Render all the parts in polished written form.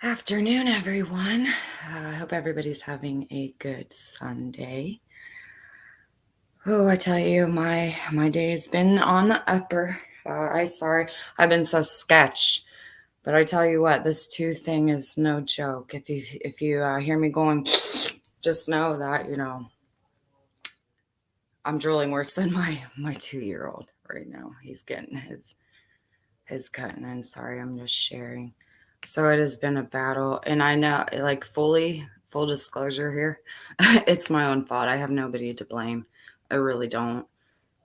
Afternoon, everyone. I hope everybody's having a good Sunday. Oh, I tell you, my day has been on the upper. I've been so sketch, but I tell you what, this tooth thing is no joke. If you hear me going, just know that I'm drooling worse than my 2-year-old right now. He's getting his cutting in. Sorry, I'm just sharing. So it has been a battle, and I know, like, full disclosure here, it's my own fault. I have nobody to blame. I really don't,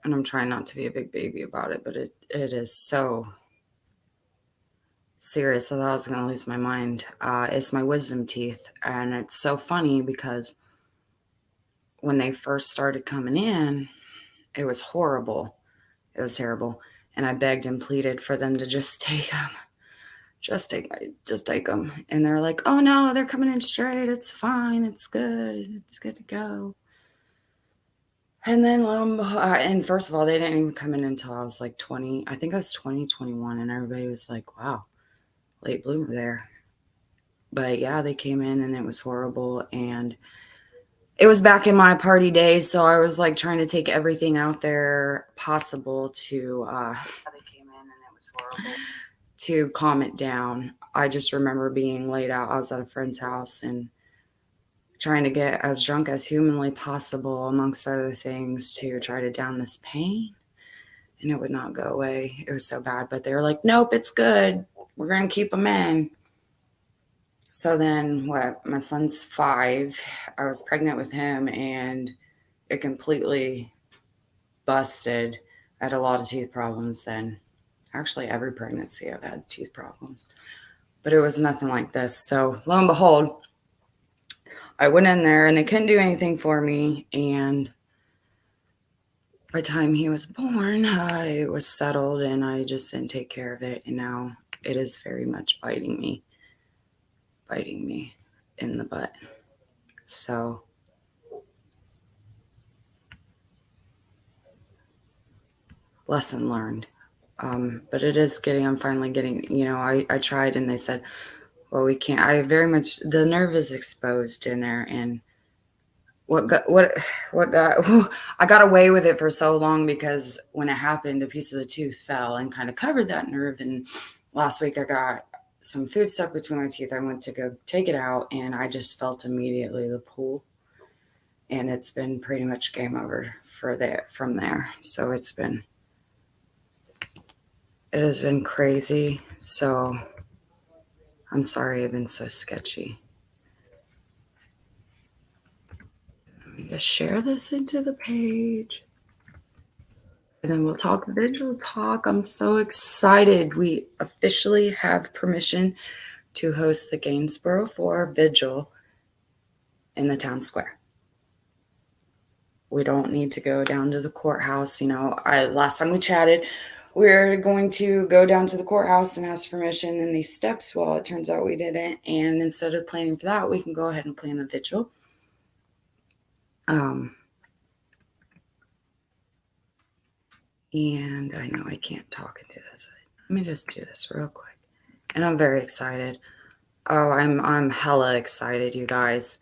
and I'm trying not to be a big baby about it, but it is so serious. I thought I was gonna lose my mind. It's my wisdom teeth, and it's so funny because when they first started coming in, it was horrible. It was terrible, and I begged and pleaded for them to just take them. Just take them. And they're like, oh no, they're coming in straight. It's fine. It's good. It's good to go. And then and first of all, they didn't even come in until I was like 20. I think I was 20, 21. And everybody was like, wow, late bloomer there. But yeah, they came in and it was horrible. And it was back in my party days. So I was like trying to take everything out there possible to, they came in and it was horrible. To calm it down. I just remember being laid out. I was at a friend's house and trying to get as drunk as humanly possible, amongst other things, to try to down this pain. And it would not go away. It was so bad. But they were like, nope, it's good. We're going to keep them in. So then my son's 5. I was pregnant with him and it completely busted. I had a lot of teeth problems then. Actually, every pregnancy I've had teeth problems. But it was nothing like this. So lo and behold, I went in there and they couldn't do anything for me. And by the time he was born, it was settled and I just didn't take care of it. And now it is very much biting me in the butt. So lesson learned. But it is I'm finally getting, I tried and they said, well, we can't. The nerve is exposed in there, and I got away with it for so long because when it happened, a piece of the tooth fell and kind of covered that nerve. And last week I got some food stuck between my teeth. I went to go take it out, and I just felt immediately the pull, and it's been pretty much game over from there. So it has been crazy. So I'm sorry I've been so sketchy. Let me just share this into the page. And then we'll talk Vigil Talk. I'm so excited. We officially have permission to host the Gainesboro Four Vigil in the town square. We don't need to go down to the courthouse. Last time we chatted, we're going to go down to the courthouse and ask permission in these steps. Well, it turns out we didn't. And instead of planning for that, we can go ahead and plan the vigil. And I know I can't talk and do this. Let me just do this real quick. And I'm very excited. Oh, I'm hella excited, you guys.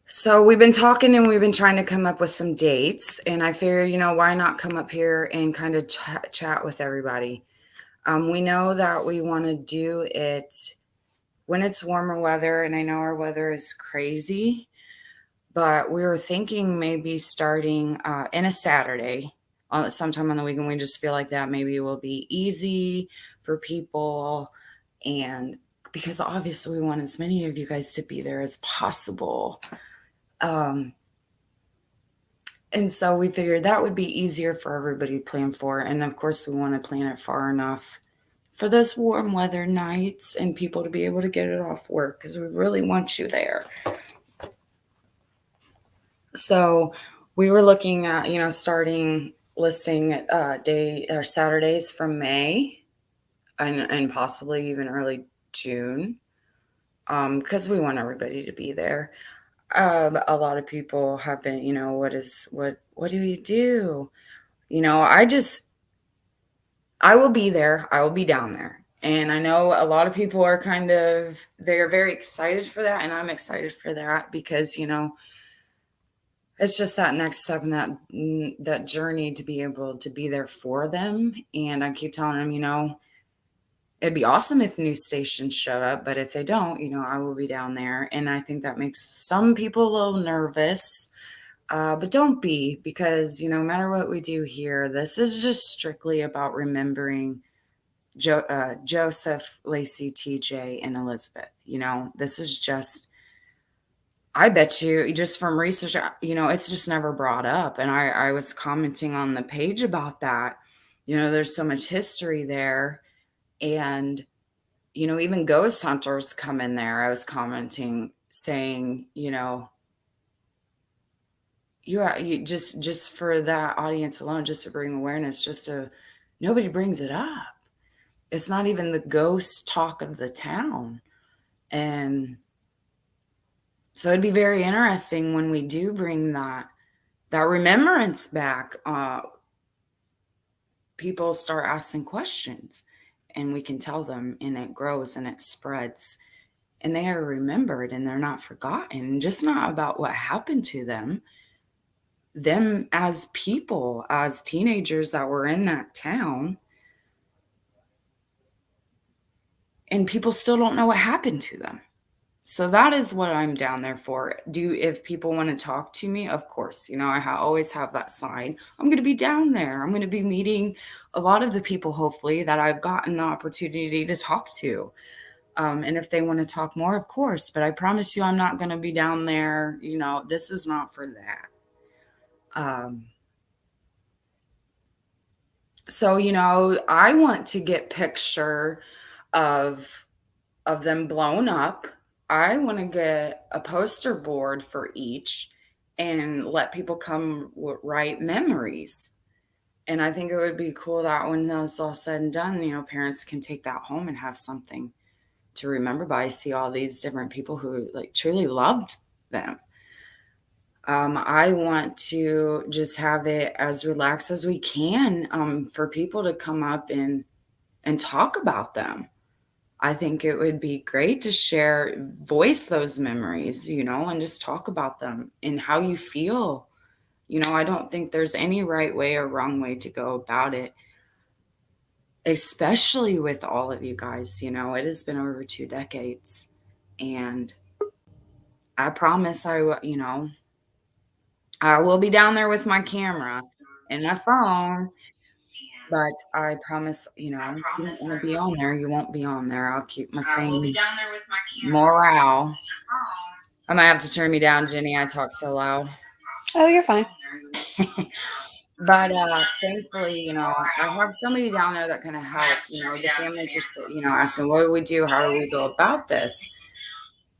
So we've been talking and we've been trying to come up with some dates. And I figured, why not come up here and kind of chat with everybody? We know that we want to do it when it's warmer weather. And I know our weather is crazy. But we were thinking maybe starting in a Saturday, sometime on the weekend. We just feel like that maybe will be easy for people. And because obviously we want as many of you guys to be there as possible. And so we figured that would be easier for everybody to plan for. And of course, we want to plan it far enough for those warm weather nights and people to be able to get it off work because we really want you there. So we were looking at, starting listing day or Saturdays from May and possibly even early June because we want everybody to be there. A lot of people have been, what do you do? I will be there. I will be down there. And I know a lot of people are they're very excited for that. And I'm excited for that because, it's just that next step in that journey to be able to be there for them. And I keep telling them, it'd be awesome if new stations show up, but if they don't, I will be down there. And I think that makes some people a little nervous. But don't be, because no matter what we do here, this is just strictly about remembering Joseph, Lacey, TJ, and Elizabeth. This is just, I bet you, just from research, it's just never brought up. And I was commenting on the page about that. There's so much history there. And, even ghost hunters come in there. I was commenting saying, you just for that audience alone, just to bring awareness, nobody brings it up. It's not even the ghost talk of the town. And so it'd be very interesting when we do bring that remembrance back. People start asking questions, and we can tell them, and it grows and it spreads, and they are remembered and they're not forgotten. Just not about what happened to them as people, as teenagers that were in that town, and people still don't know what happened to them. So that is what I'm down there for. If people want to talk to me, of course, I always have that sign. I'm going to be down there. I'm going to be meeting a lot of the people, hopefully, that I've gotten the opportunity to talk to. And if they want to talk more, of course, but I promise you, I'm not going to be down there. This is not for that. So, I want to get picture of them blown up. I want to get a poster board for each and let people come write memories. And I think it would be cool that when it's all said and done, parents can take that home and have something to remember by. See all these different people who truly loved them. I want to just have it as relaxed as we can, for people to come up and talk about them. I think it would be great to voice those memories, and just talk about them and how you feel. I don't think there's any right way or wrong way to go about it, especially with all of you guys. It has been over 2 decades, and I promise I will be down there with my camera and my phone. But I promise, if you don't want to be on there, you won't be on there. I'll keep my same morale. I might have to turn me down, Jenny. I talk so loud. Oh, you're fine. But thankfully, I have somebody down there that can help. The families are, asking, what do we do? How do we go about this?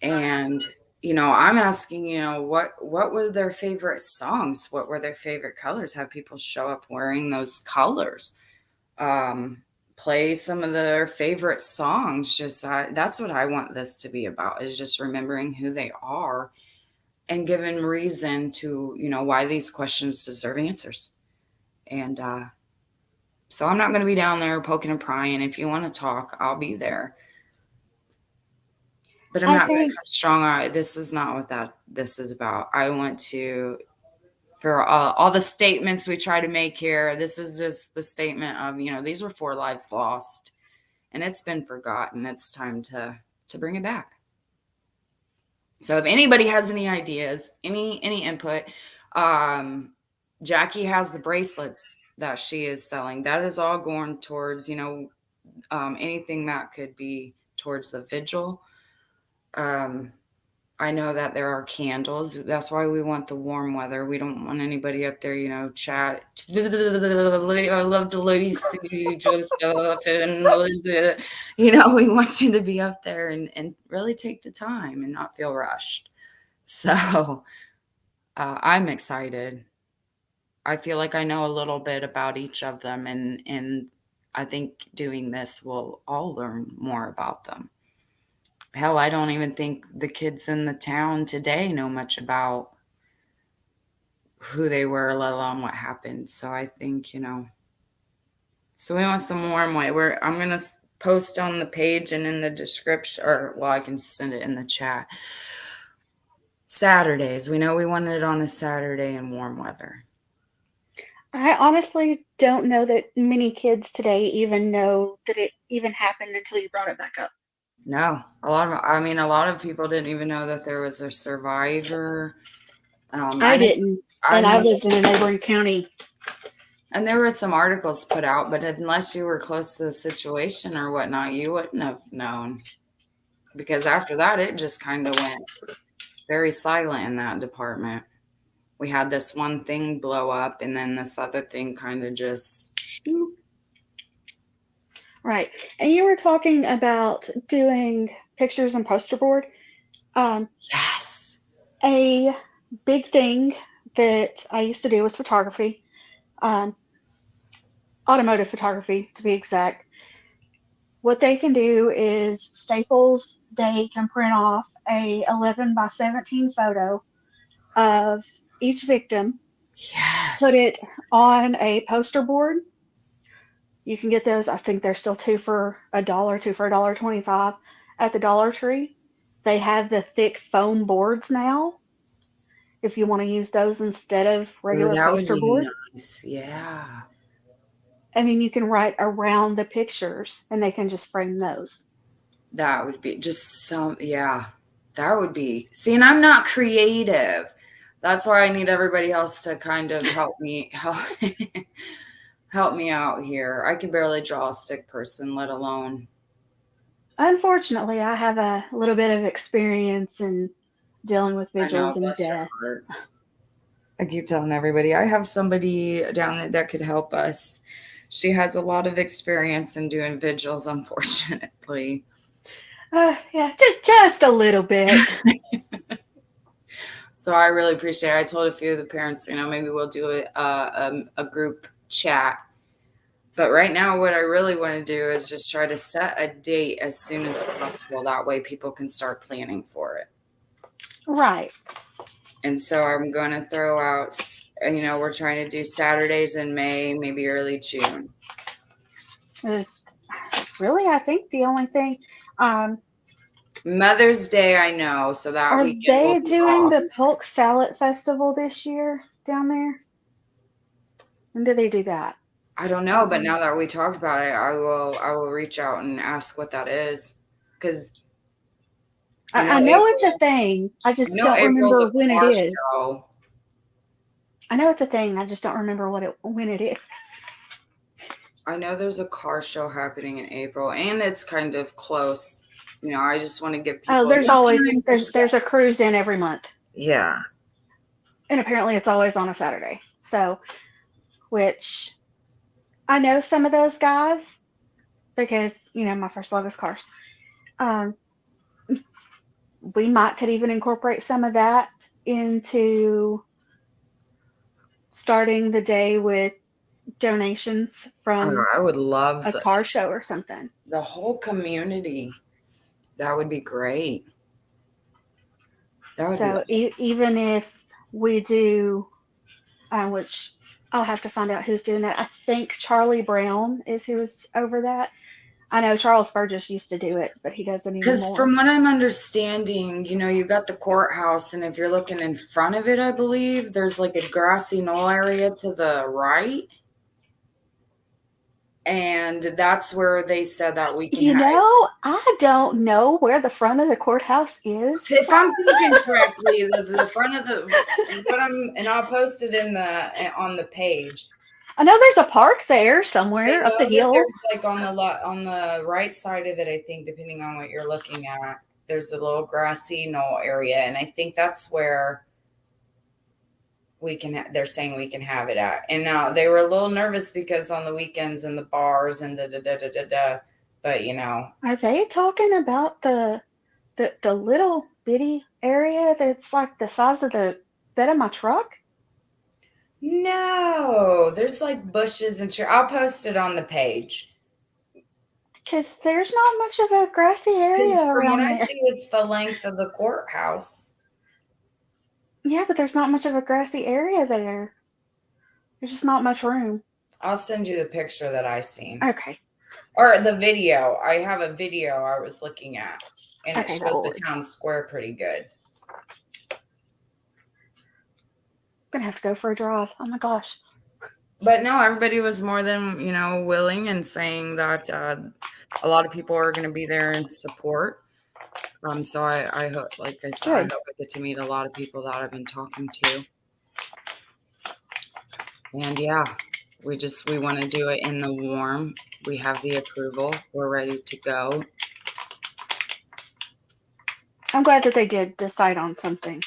And I'm asking, what were their favorite songs? What were their favorite colors? Have people show up wearing those colors? Um, Play some of their favorite songs. Just that's what I want this to be about, is just remembering who they are and giving reason to why these questions deserve answers. And so I'm not going to be down there poking and prying. If you want to talk, I'll be there. But I'm I not going to think come strong. This is not what this is about. I want to, for all the statements we try to make here, this is just the statement of, these were 4 lives lost, and it's been forgotten. It's time to bring it back. So if anybody has any ideas, any input, Jackie has the bracelets that she is selling. That is all going towards, anything that could be towards the vigil. I know that there are candles. That's why we want the warm weather. We don't want anybody up there, chat. I love the ladies, Joseph, and we want you to be up there and really take the time and not feel rushed. So I'm excited. I feel like I know a little bit about each of them, and I think doing this will all learn more about them. Hell, I don't even think the kids in the town today know much about who they were, let alone what happened. So I think, so we want some warm way. I'm going to post on the page and in the description, or well, I can send it in the chat. Saturdays. We know we wanted it on a Saturday in warm weather. I honestly don't know that many kids today even know that it even happened until you brought it back up. No, a lot of people didn't even know that there was a survivor. I I know, didn't, I and I know, lived in a neighboring county. and there were some articles put out, but unless you were close to the situation or whatnot, you wouldn't have known because after that, it just kind of went very silent in that department. We had this one thing blow up, and then this other thing kind of just shoot. Right. And you were talking about doing pictures and poster board. Um, Yes. a big thing that I used to do was photography, um, automotive photography to be exact. What they can do is Staples, they can print off a 11 by 17 photo of each victim, put Yes. it on a poster board. You can get those. I think they're still two for $1.25 at the Dollar Tree. They have the thick foam boards now. If you want to use those instead of Ooh, regular that would poster be board, nice. Yeah. and then you can write around the pictures, and they can just frame those. That would be just some, yeah. That would be. See, and I'm not creative. That's why I need everybody else to kind of help me out here. I can barely draw a stick person, let alone. Unfortunately, I have a little bit of experience in dealing with I know, vigils and bless your death. heart. I keep telling everybody I have somebody down there that could help us. She has a lot of experience in doing vigils, unfortunately. Yeah, just a little bit. So I really appreciate it. I told a few of the parents, maybe we'll do a group chat. But right now, what I really want to do is just try to set a date as soon as possible. That way, people can start planning for it. Right. And so I'm going to throw out, we're trying to do Saturdays in May, maybe early June. Is really, I think, the only thing. Um, Mother's Day, I know. So that are weekend will they be doing off. the Polk Sallet Festival this year down there? When do they do that? I don't I know, don't but remember. now that we talked about it, I will reach out and ask what that is. Because I know I know it's a April. thing. I I just know don't April's a remember when it car is. show. I know it's a thing. I just don't remember when it is. I know there's a car show happening in April, and it's kind of close. I just want to give Oh, people there's enough always time to set. there's a cruise in every month, Yeah. and apparently it's always on a Saturday. So, which I know some of those guys because my first love is cars. Um, we might could even incorporate some of that into starting the day with donations Oh, from I would love a car show or something. the whole community. That would be great. That would be So even if we do, which I'll have to find out who's doing that. I think Charlie Brown is who's over that. I know Charles Burgess used to do it, but he doesn't because anymore. from what I'm understanding, you got the courthouse, and if you're looking in front of it, I believe there's like a grassy knoll area to the right. And that's where they said that we can have. I don't know where the front of the courthouse is. If I'm thinking correctly, the front of and I'll post it on the page. I know there's a park there I somewhere up the know that hill. there's like on the right side of it, I think, depending on what you're looking at, there's a little grassy knoll area, and I think that's where they're saying we can have it at. And now they were a little nervous because on the weekends and the bars and da da da da da da, but Are they talking about the little bitty area that's like the size of the bed of my truck? no, there's like bushes and trees. I'll post it on the page. Because there's not much of a grassy area Because from what around I there. see, it's the length of the courthouse. Yeah, but there's not much of a grassy area there. There's just not much room. I'll send you the picture that I seen. Okay. or the video. I have a video I was looking at, and it Okay, that shows will the work. town square pretty good. I'm gonna have to go for a drive. Oh my gosh. But no, everybody was more than willing and saying that a lot of people are going to be there in support. So I hope, like I said, I Good. hope I get to meet a lot of people that I've been talking to. And yeah, we want to do it in the warm. We have the approval. We're ready to go. I'm glad that they did decide on something.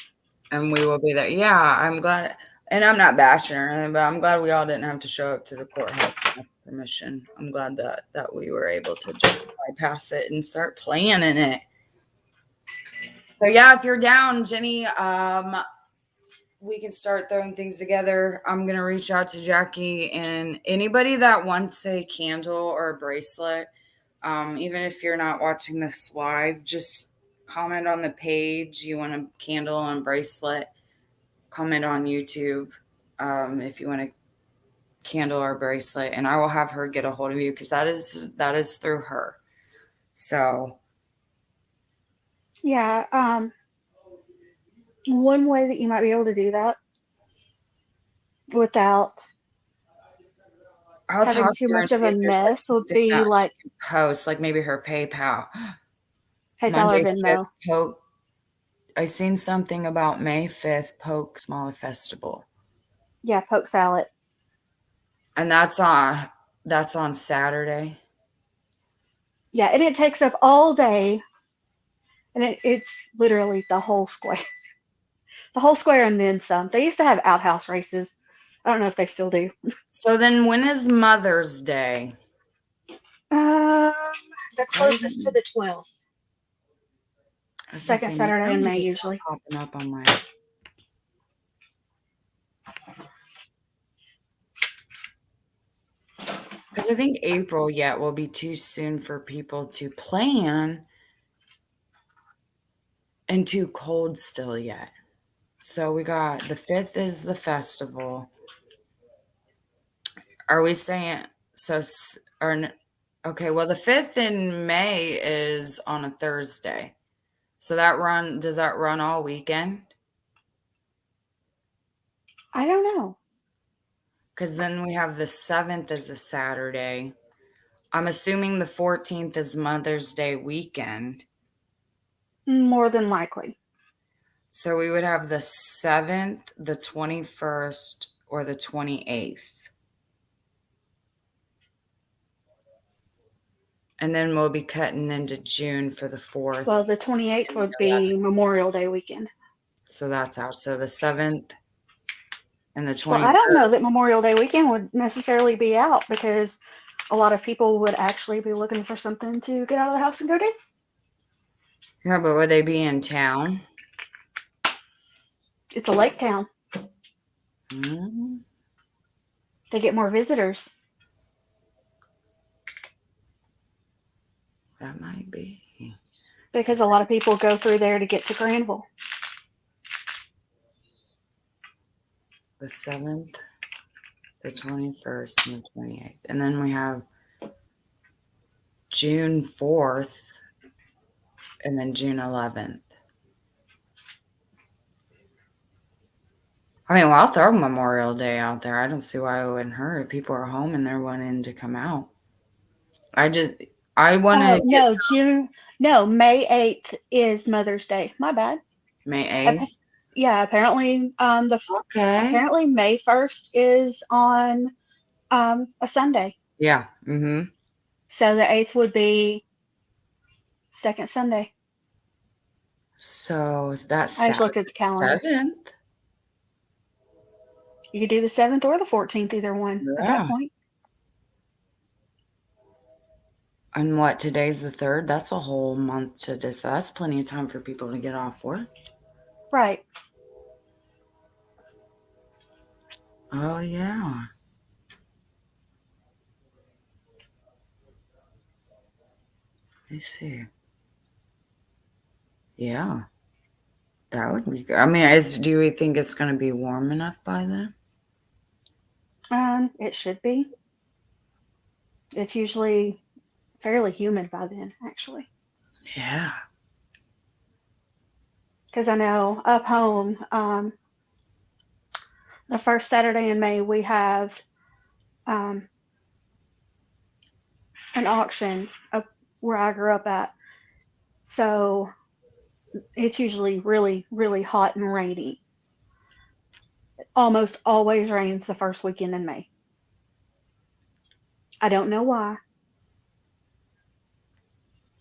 And we will be there. Yeah, I'm glad. And I'm not bashing or anything, but I'm glad we all didn't have to show up to the courthouse and ask permission. I'm glad that we were able to just bypass it and start planning it. So yeah, if you're down, Jenny, we can start throwing things together. I'm gonna reach out to Jackie and anybody that wants a candle or a bracelet. Even if you're not watching this live, just comment on the page. You want a candle and bracelet? Comment on YouTube if you want a candle or bracelet, and I will have her get a hold of you because that is through her. So Yeah. One way that you might be able to do that without I'll having talk too to her and much of see a if there's like mess would something be that she like can post, like maybe her PayPal. PayPal or Monday 5th Venmo. poke. I seen something about May 5th poke Sallet Festival. Yeah, poke salad. And that's on Saturday. Yeah, and it takes up all day, and it's literally the whole square, the whole square, and then some. They used to have outhouse races. I don't know if they still do. So then when is Mother's Day? Um, the Why closest to isn't the 12th, I was just second saying my Saturday in May calendar's usually. not popping up on my because I think April yet will be too soon for people to plan and too cold still yet. So we got the 5th is the festival. Are we saying so? Okay, well, the 5th in May is on a Thursday. So does that run all weekend? I don't know. Because then we have the 7th as a Saturday. I'm assuming the 14th is Mother's Day weekend. More than likely. So we would have the 7th, the 21st, or the 28th. And then we'll be cutting into June for the 4th Well, the 28th and the would 11th. be Memorial Day weekend. So that's out. So the 7th and the Well, I don't know 21st. that Memorial Day weekend would necessarily be out because a lot of people would actually be looking for something to get out of the house and go do. Yeah, but would they be in town? It's a lake town. Hmm, They get more visitors that might be. because a lot of people go through there to get to Granville. The 7th, the 21st, and the 28th. And then we have June 4th and then June 11th. I mean, well, I'll throw Memorial Day out there. I don't see why it wouldn't hurt. People are home and they're wanting to come out. I just, I want to Oh, get no, no, May 8th is Mother's Day. My bad. May Appa- 8th. yeah, apparently Okay. apparently May 1st is on a Sunday. Yeah. Mm-hmm. So the 8th would be second Sunday. So is that I just Saturday looked at the calendar. 7th? You could do the 7th or the 14th, either one at that Yeah. point. And what, today's the 3rd? That's a whole month to decide. That's plenty of time for people to get off work. Right. Oh, yeah. I see. Yeah. That would be good. I mean, do we think it's going to be warm enough by then? It should be. It's usually fairly humid by then, actually. Yeah. Because I know up home, the first Saturday in May, we have um, an auction up where I grew up at. So it's usually really, really hot and rainy. It almost always rains the first weekend in May. I don't know why,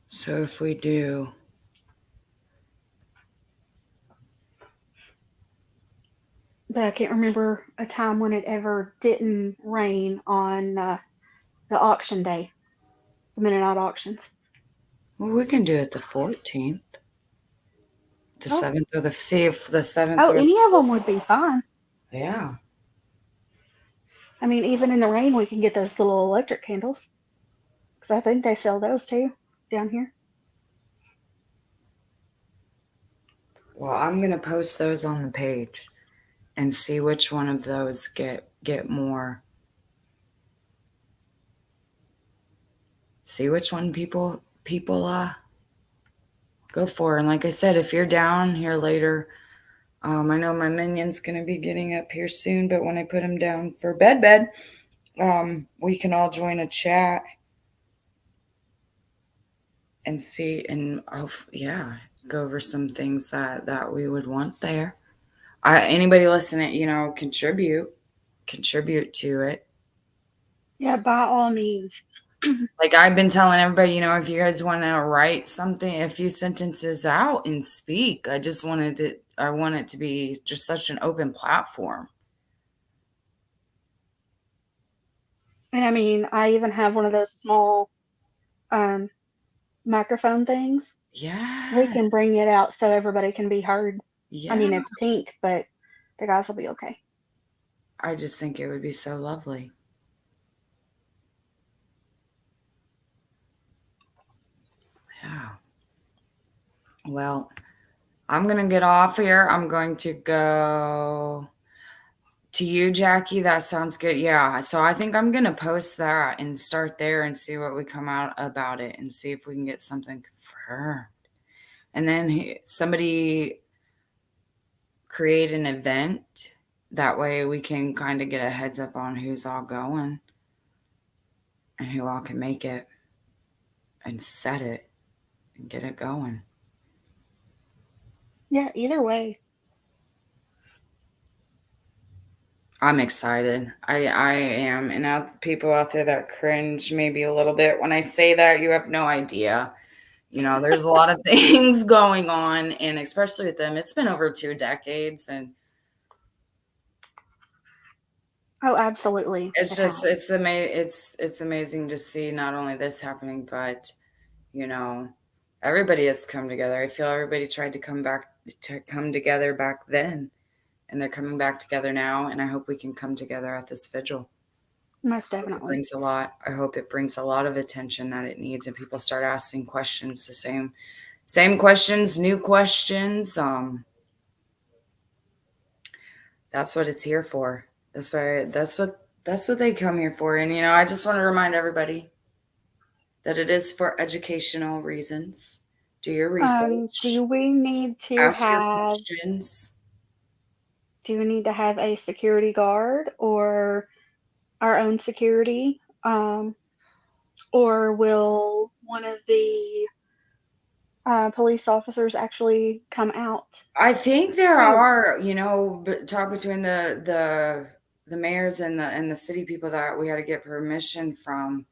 So if we do, but I can't remember a time when it ever didn't rain on the auction day, the Mennonite auctions. well, we can do it the 14th, the Oh, 7th, or the see if the 7th oh, or any of them would be fine. yeah. I mean, even in the rain, we can get those little electric candles because I think they sell those too down here. Well, I'm gonna post those on the page and see which one of those get more. See which one people go for. And like I said, if you're down here later, I know my minion's gonna be getting up here soon. But when I put him down for bed, we can all join a chat and see and yeah, go over some things that we would want there. Anybody listening, contribute to it. Yeah, by all means. Like I've been telling everybody, if you guys want to write something, a few sentences out and speak, I want it to be just such an open platform. And I mean, I even have one of those small um, microphone things. We Yeah. can bring it out so everybody can be heard. I Yeah. mean, it's pink, but the guys will be okay. I just think it would be so lovely. Yeah. Well, I'm going to get off here. I'm going to go to you, Jackie. That sounds good. Yeah. So I think I'm going to post that and start there and see what we come out about it and see if we can get something confirmed. And then somebody create an event. That way we can kind of get a heads up on who's all going and who all can make it and set it and get it going. Yeah, either way. I'm excited. I am. And now people out there that cringe maybe a little bit when I say that, you have no idea. There's a lot of things going on, and especially with them, it's been over 2 decades, and Oh, absolutely. it's It just has. it's amazing to see not only this happening, but you know, everybody has come together. I feel everybody tried to come together back then, and they're coming back together now. And I hope we can come together at this vigil. Most It definitely. brings a lot. I hope it brings a lot of attention that it needs, and people start asking questions, the same questions, new questions. That's what it's here for. That's why. That's what they come here for. And I just want to remind everybody that it is for educational reasons. Do your Do research. we need to Ask your have questions. do we need to have a security guard or our own security? Or will one of the police officers actually come out I think there too? are, talk between the mayors and the city people that we had to get permission from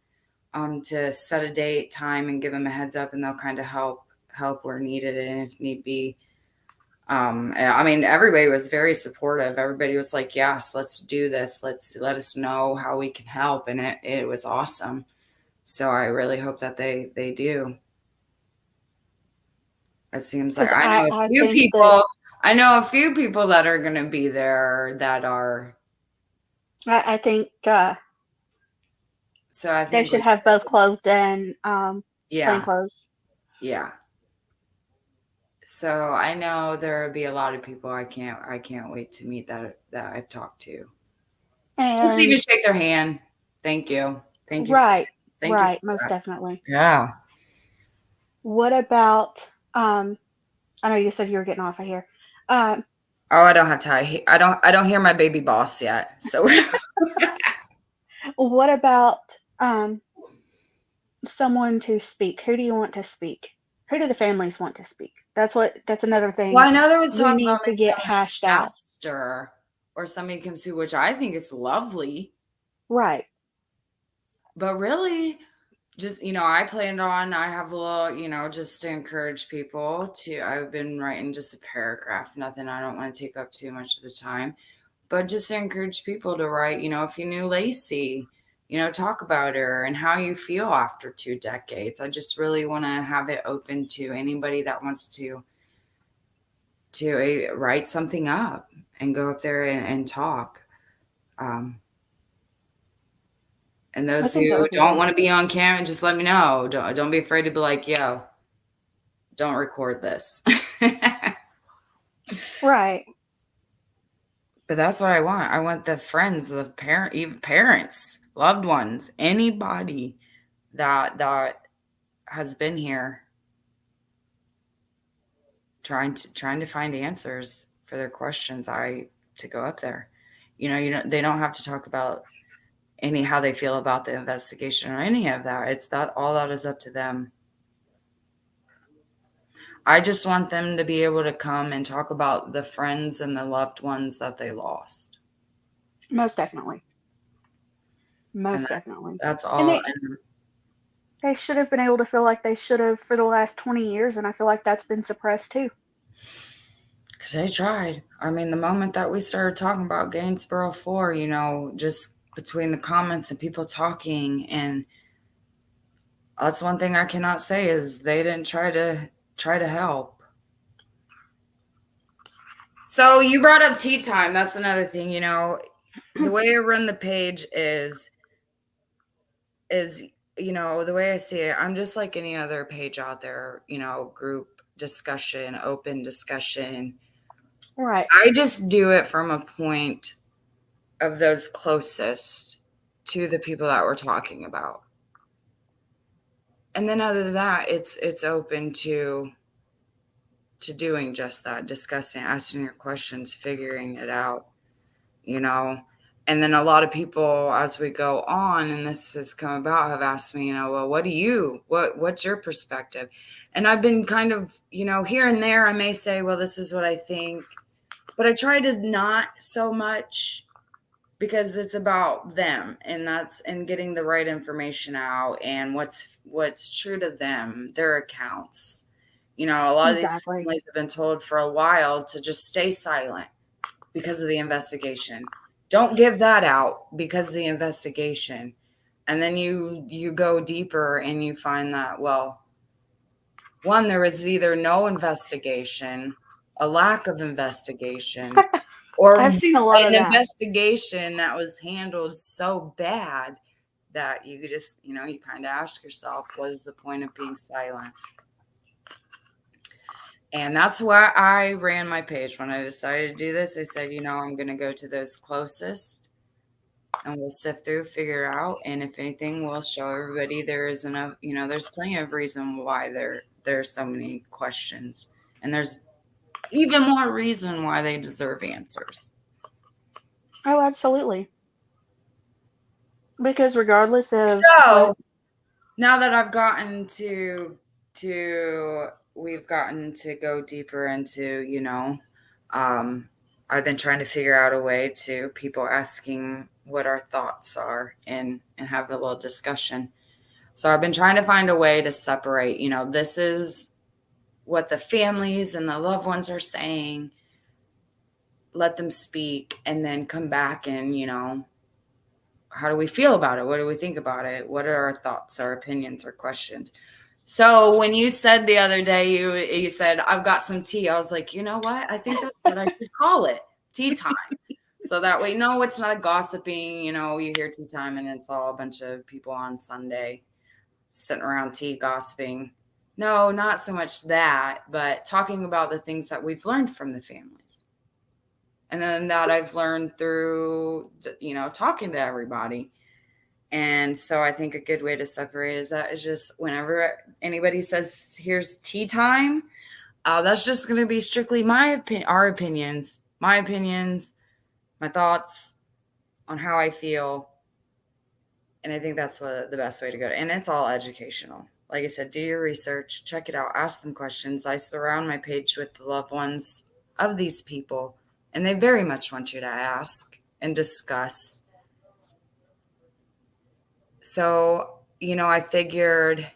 to set a date, time, and give them a heads up, and they'll kind of help where needed and if need be. I mean, everybody was very supportive. Everybody was like, "Yes, let's do this. Let us know how we can help," and it was awesome. So I really hope that they do. It seems like Because I think that I know a few people that are going to be there that are. I think So I they think should we have both clothed and plain yeah, clothes. yeah. So I know there will be a lot of people I can't wait to meet that I've talked to. Just even And shake their hand. Thank you. Thank you for right, Thank you Right, for most that. definitely. Yeah. What about I know you said you were getting off of here. Um, Oh, I don't have time. I don't hear my baby boss yet. So what about someone to speak? Who do you want to speak? Who do the families want to speak? That's another well, thing I know there was we talk about need to maybe get having hashed a out. pastor or somebody comes through, which I think is lovely. Right. But really, just I planned on I have a little, just to encourage people to I've been writing just a paragraph, nothing, I don't want to take up too much of the time, but just to encourage people to write, if you knew Lacey, talk about her and how you feel after 2 decades. I just really want to have it open to anybody that wants to write something up and go up there and talk. Um, and I those think that who would be don't good. want to be on camera, just let me know. Don't be afraid to be like, yo, don't record this. Right. But that's what I want. I want the friends, the parent, even parents, loved ones, anybody that has been here trying to find answers for their questions. I to go up there. They don't have to talk about any how they feel about the investigation or any of that. It's that all that is up to them. I just want them to be able to come and talk about the friends and the loved ones that they lost. Most definitely. And Most definitely. that's And all. they should have been able to feel like they should have for the last 20 years, and I feel like that's been suppressed too. Because they tried. I mean, the moment that we started talking about Gainesboro Four, just between the comments and people talking, and that's one thing I cannot say is they didn't try to help. So you brought up tea time. That's another thing. The way I run the page is the way I see it. I'm just like any other page out there. Group discussion, open discussion. Right. I just do it from a point of those closest to the people that we're talking about. And then other than that, it's open to doing just that, discussing, asking your questions, figuring it out, you know. And then a lot of people as we go on and this has come about have asked me, well, what's your perspective? And I've been kind of, here and there I may say, well, this is what I think, but I try to not so much because it's about them and getting the right information out and what's true to them, their accounts. A lot of these Exactly. families have been told for a while to just stay silent because of the investigation. Don't give that out because of the investigation. And then you go deeper and you find that, well, one, there was either no investigation, a lack of investigation, or I've seen a lot of an that. investigation that was handled so bad that you just, you kind of ask yourself, what is the point of being silent? And that's why I ran my page. When I decided to do this, I said, I'm going to go to those closest and we'll sift through, figure it out. And if anything, we'll show everybody there is enough, there's plenty of reason why there's so many questions. And there's even more reason why they deserve answers. Oh, absolutely. Because regardless of what, So now that I've gotten to we've gotten to go deeper into, um, I've been trying to figure out a way to people asking what our thoughts are and have a little discussion. So I've been trying to find a way to separate, this is what the families and the loved ones are saying, let them speak, and then come back and, how do we feel about it? What do we think about it? What are our thoughts, our opinions, our questions? So when you said the other day, you said, I've got some tea. I was like, you know what? I think that's what I should call it, tea time. So that way, no, it's not gossiping. You hear tea time and it's all a bunch of people on Sunday sitting around tea gossiping. No, not so much that, but talking about the things that we've learned from the families. And then that I've learned through, talking to everybody. And so I think a good way to separate is that is just whenever anybody says, here's tea time, that's just going to be strictly our opinions, my thoughts on how I feel. And I think that's what the best way to go. And it's all educational. Like I said, do your research, check it out, ask them questions. I surround my page with the loved ones of these people, and they very much want you to ask and discuss. So, I figured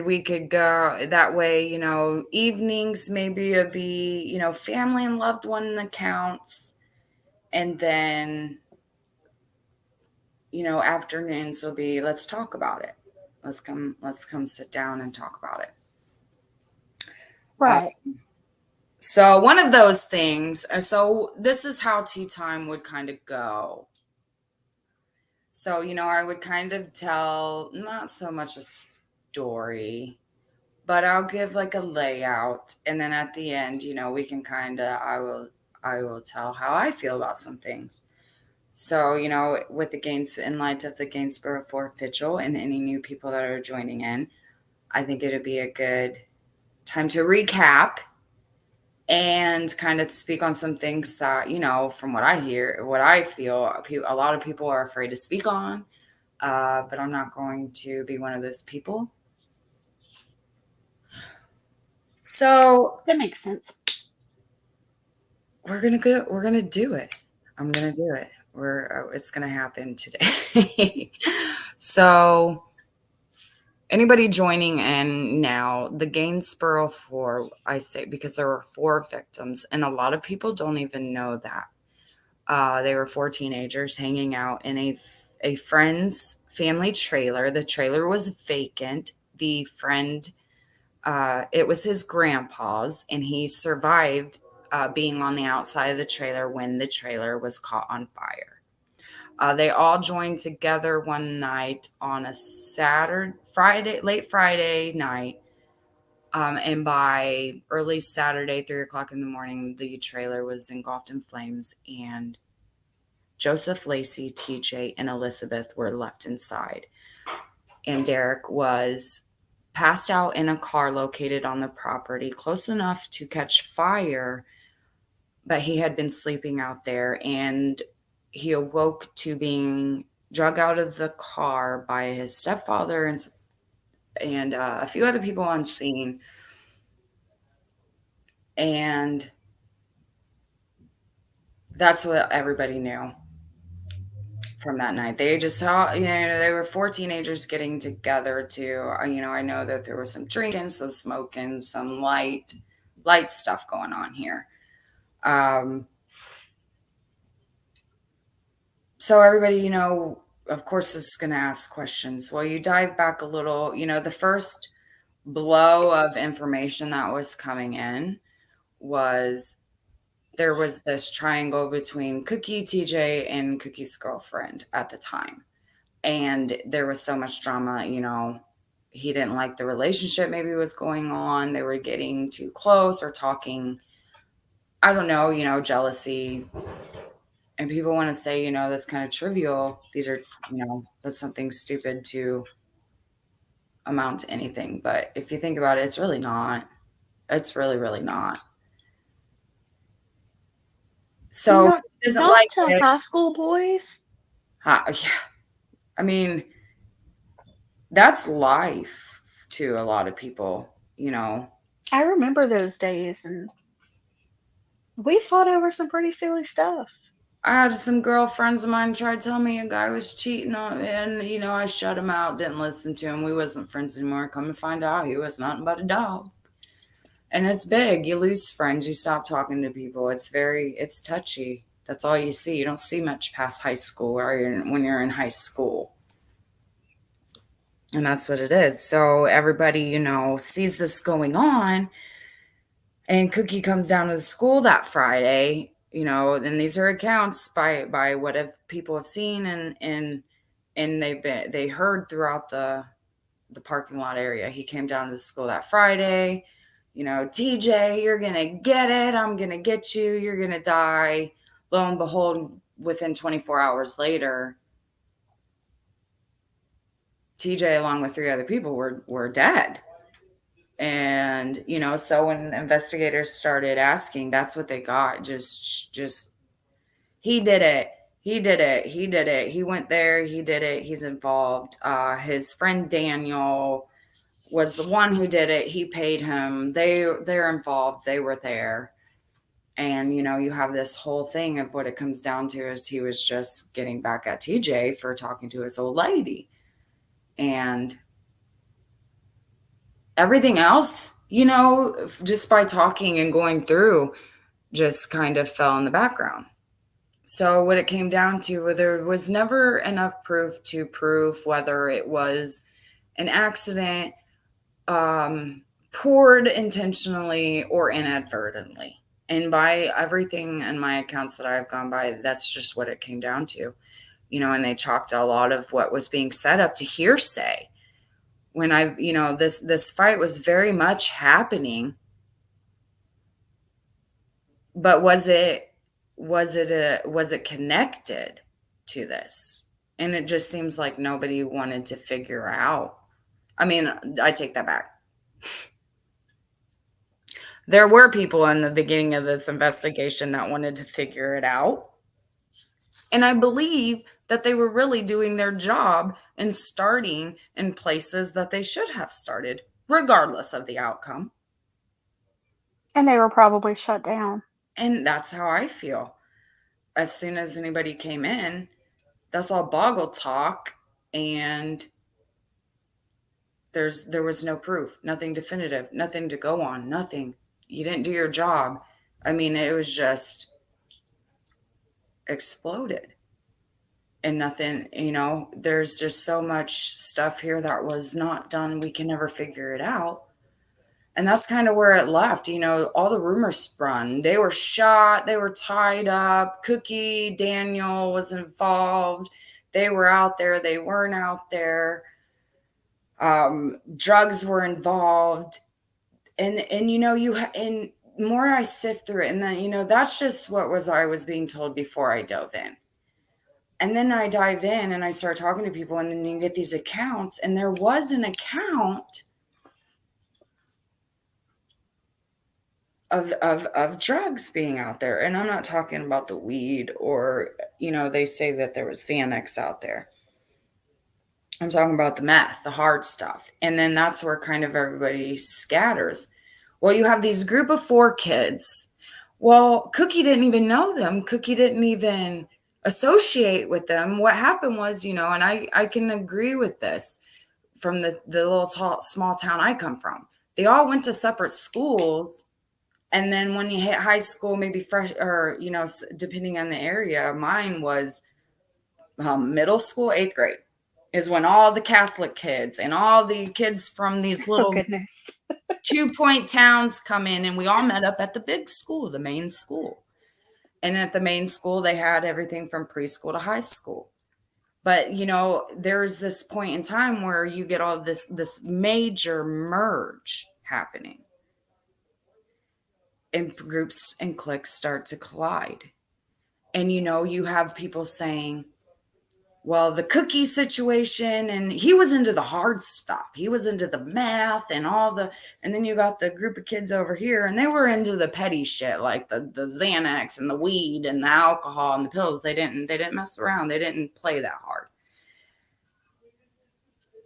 we could go that way, evenings maybe it'd be, family and loved one accounts. And then, afternoons will be let's talk about it. Let's come sit down and talk about it. Uh, Right. so one of those things, so this is how tea time would kind of go. So, I would kind of tell not so much a story, but I'll give like a layout, and then at the end, we can kind of I will tell how I feel about some things. So, with the Gaines in light of the Gainesboro Four Vigil and any new people that are joining in, I think it'd be a good time to recap and kind of speak on some things that, from what I hear, what I feel, a lot of people are afraid to speak on. But I'm not going to be one of those people. So That makes sense. we're gonna do it. I'm gonna do it. It's gonna happen today. So anybody joining in now, the Gainesboro Four, I say because there were four victims, and a lot of people don't even know that. They were four teenagers hanging out in a friend's family trailer. The trailer was vacant. The friend, it was his grandpa's, and he survived being on the outside of the trailer when the trailer was caught on fire. They all joined together one night on a late Friday night. And by early Saturday, 3 o'clock in the morning, the trailer was engulfed in flames, and Joseph, Lacey, TJ, and Elizabeth were left inside. And Derek was passed out in a car located on the property, close enough to catch fire, but he had been sleeping out there, and he awoke to being drug out of the car by his stepfather and a few other people on scene. And that's what everybody knew from that night. They just saw, they were four teenagers getting together to, I know that there was some drinking, some smoking, some light stuff going on here. Um, so everybody, of course, is going to ask questions. Well, you dive back a little, the first blow of information that was coming in was there was this triangle between Cookie, TJ, and Cookie's girlfriend at the time. And there was so much drama, he didn't like the relationship maybe was going on. They were getting too close or talking, I don't know, jealousy. And people want to say, that's kind of trivial. These are, that's something stupid to amount to anything. But if you think about it, it's really not. It's really, really not. So Not he doesn't not like to it. high school boys. Yeah. I mean, that's life to a lot of people. I remember those days, and we fought over some pretty silly stuff. I had some girlfriends of mine try to tell me a guy was cheating on me, and I shut him out, didn't listen to him. We wasn't friends anymore. Come to find out, he was nothing but a dog. And it's big. You lose friends. You stop talking to people. It's touchy. That's all you see. You don't see much past high school when you're in high school. And that's what it is. So everybody, sees this going on. And Cookie comes down to the school that Friday, and these are accounts by what have people have seen and they heard throughout the parking lot area. He came down to the school that Friday, TJ, you're gonna get it, I'm gonna get you, you're gonna die. Lo and behold, within 24 hours later, TJ, along with three other people, were dead. And so when investigators started asking, that's what they got. Just he did it. He did it. He did it. He went there. He did it. He's involved. His friend Daniel was the one who did it. He paid him. They're involved. They were there. And you have this whole thing of what it comes down to is he was just getting back at TJ for talking to his old lady. And everything else, just by talking and going through, just kind of fell in the background. So what it came down to, there was never enough proof to prove whether it was an accident, poured intentionally or inadvertently. And by everything in my accounts that I've gone by, that's just what it came down to. And they chalked a lot of what was being said up to hearsay. When this fight was very much happening, but was it connected to this? And it just seems like nobody wanted to figure out. I mean, I take that back. There were people in the beginning of this investigation that wanted to figure it out. And I believe that they were really doing their job and starting in places that they should have started, regardless of the outcome. And they were probably shut down. And that's how I feel. As soon as anybody came in, that's all boggle talk, and there was no proof, nothing definitive, nothing to go on, nothing. You didn't do your job. I mean, it was just exploded. And nothing, there's just so much stuff here that was not done. We can never figure it out. And that's kind of where it left. All the rumors sprung. They were shot. They were tied up. Cookie Daniel was involved. They were out there. They weren't out there. Drugs were involved. And and more I sift through it, and then, that's just what I was being told before I dove in. And then I dive in and I start talking to people, and then you get these accounts, and there was an account of drugs being out there. And I'm not talking about the weed or, they say that there was Xanax out there. I'm talking about the meth, the hard stuff. And then that's where kind of everybody scatters. Well, you have these group of 4 kids. Well, Cookie didn't even know them. Cookie didn't even associate with them. What happened was, and I can agree with this from the little small town I come from. They all went to separate schools. And then when you hit high school, maybe fresh or, depending on the area, mine was middle school, 8th grade is when all the Catholic kids and all the kids from these little 2-point towns come in, and we all met up at the big school, the main school. And at the main school, they had everything from preschool to high school. But, there's this point in time where you get all this major merge happening. And groups and cliques start to collide. And, you have people saying, well, the Cookie situation, and he was into the hard stuff. He was into the math and and then you got the group of kids over here, and they were into the petty shit, like the Xanax and the weed and the alcohol and the pills. They didn't mess around. They didn't play that hard.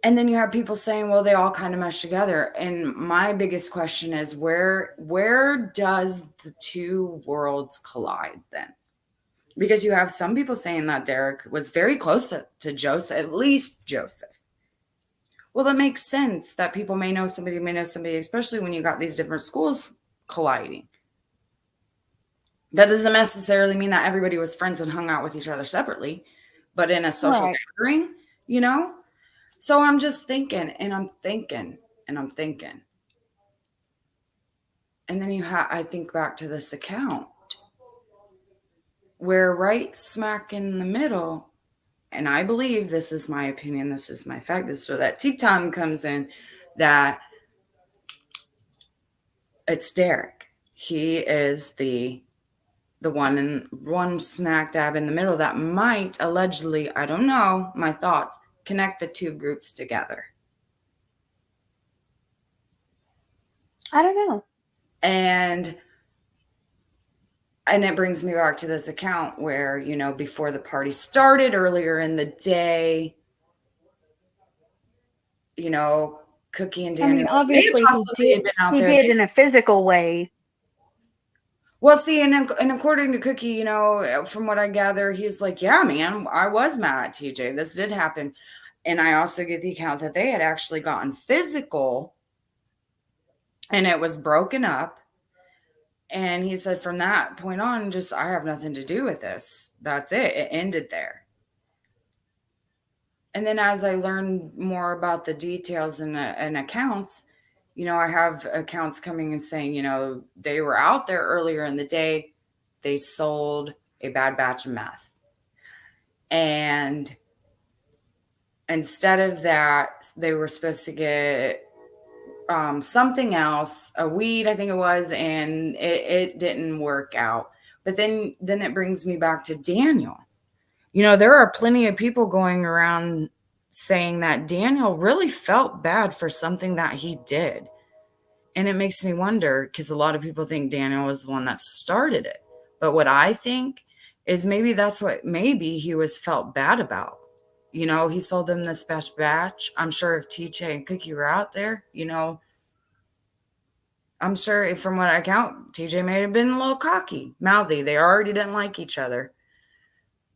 And then you have people saying, well, they all kind of mesh together. And my biggest question is, where does the two worlds collide then? Because you have some people saying that Derek was very close to Joseph, at least Joseph. Well, that makes sense that people may know somebody, especially when you got these different schools colliding. That doesn't necessarily mean that everybody was friends and hung out with each other separately, but in a social gathering, So I'm just thinking, and I'm thinking, and I'm thinking. And then I think back to this account where right smack in the middle, and I believe, this is my opinion, this is my fact, so that T-Tom comes in, that it's Derek. He is the one smack dab in the middle that might allegedly, I don't know, my thoughts, connect the two groups together? I don't know. And and it brings me back to this account where, before the party started earlier in the day, you know, Cookie and I mean, Daniel may have obviously possibly had been out he there. did in a physical way. Well, see, and according to Cookie, from what I gather, he's like, yeah, man, I was mad at TJ. This did happen. And I also get the account that they had actually gotten physical and it was broken up. And he said, from that point on, just, I have nothing to do with this. That's it. It ended there. And then as I learned more about the details and accounts, I have accounts coming and saying, they were out there earlier in the day. They sold a bad batch of meth. And instead of that, they were supposed to get something else, a weed, I think it was, and it didn't work out. But then it brings me back to Daniel. There are plenty of people going around saying that Daniel really felt bad for something that he did. And it makes me wonder, because a lot of people think Daniel was the one that started it. But what I think is maybe that's what maybe he was felt bad about. He sold them this best batch. I'm sure if TJ and Cookie were out there, I'm sure from what I count, TJ may have been a little cocky, mouthy. They already didn't like each other.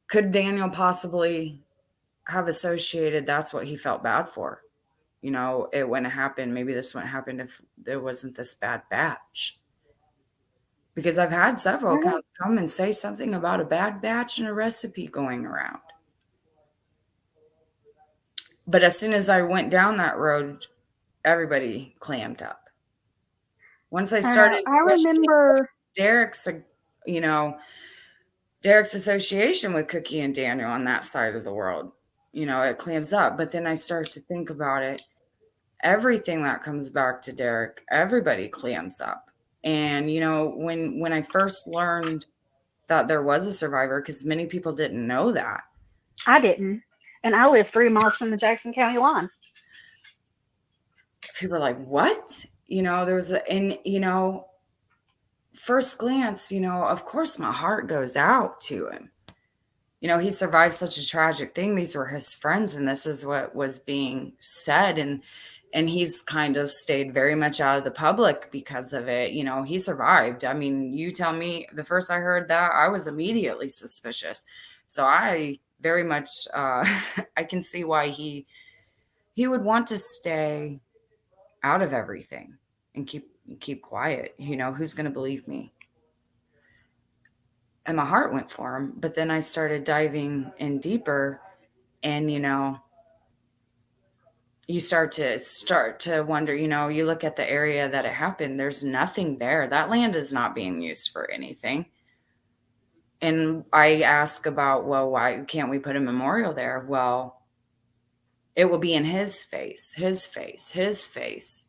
Could Daniel possibly have associated that's what he felt bad for? It wouldn't happen. Maybe this wouldn't happen if there wasn't this bad batch. Because I've had several I don't know. accounts come and say something about a bad batch and a recipe going around. But as soon as I went down that road, everybody clammed up. Once I I don't know. started I questioning remember. Derek's, you know, Derek's association with Cookie and Daniel on that side of the world, it clams up. But then I start to think about it. Everything that comes back to Derek, everybody clams up. And when I first learned that there was a survivor, because many people didn't know that. I didn't, and I live 3 miles from the Jackson County line. People are like, what? There was and first glance, of course my heart goes out to him. He survived such a tragic thing. These were his friends, and this is what was being said. And he's kind of stayed very much out of the public because of it. He survived. I mean, you tell me, the first I heard that, I was immediately suspicious. So I very much, I can see why he would want to stay out of everything and keep quiet. Who's going to believe me? And my heart went for him. But then I started diving in deeper, and you start to wonder. You look at the area that it happened. There's nothing there. That land is not being used for anything. And I ask about, well, why can't we put a memorial there? Well, it will be in his face, his face, his face.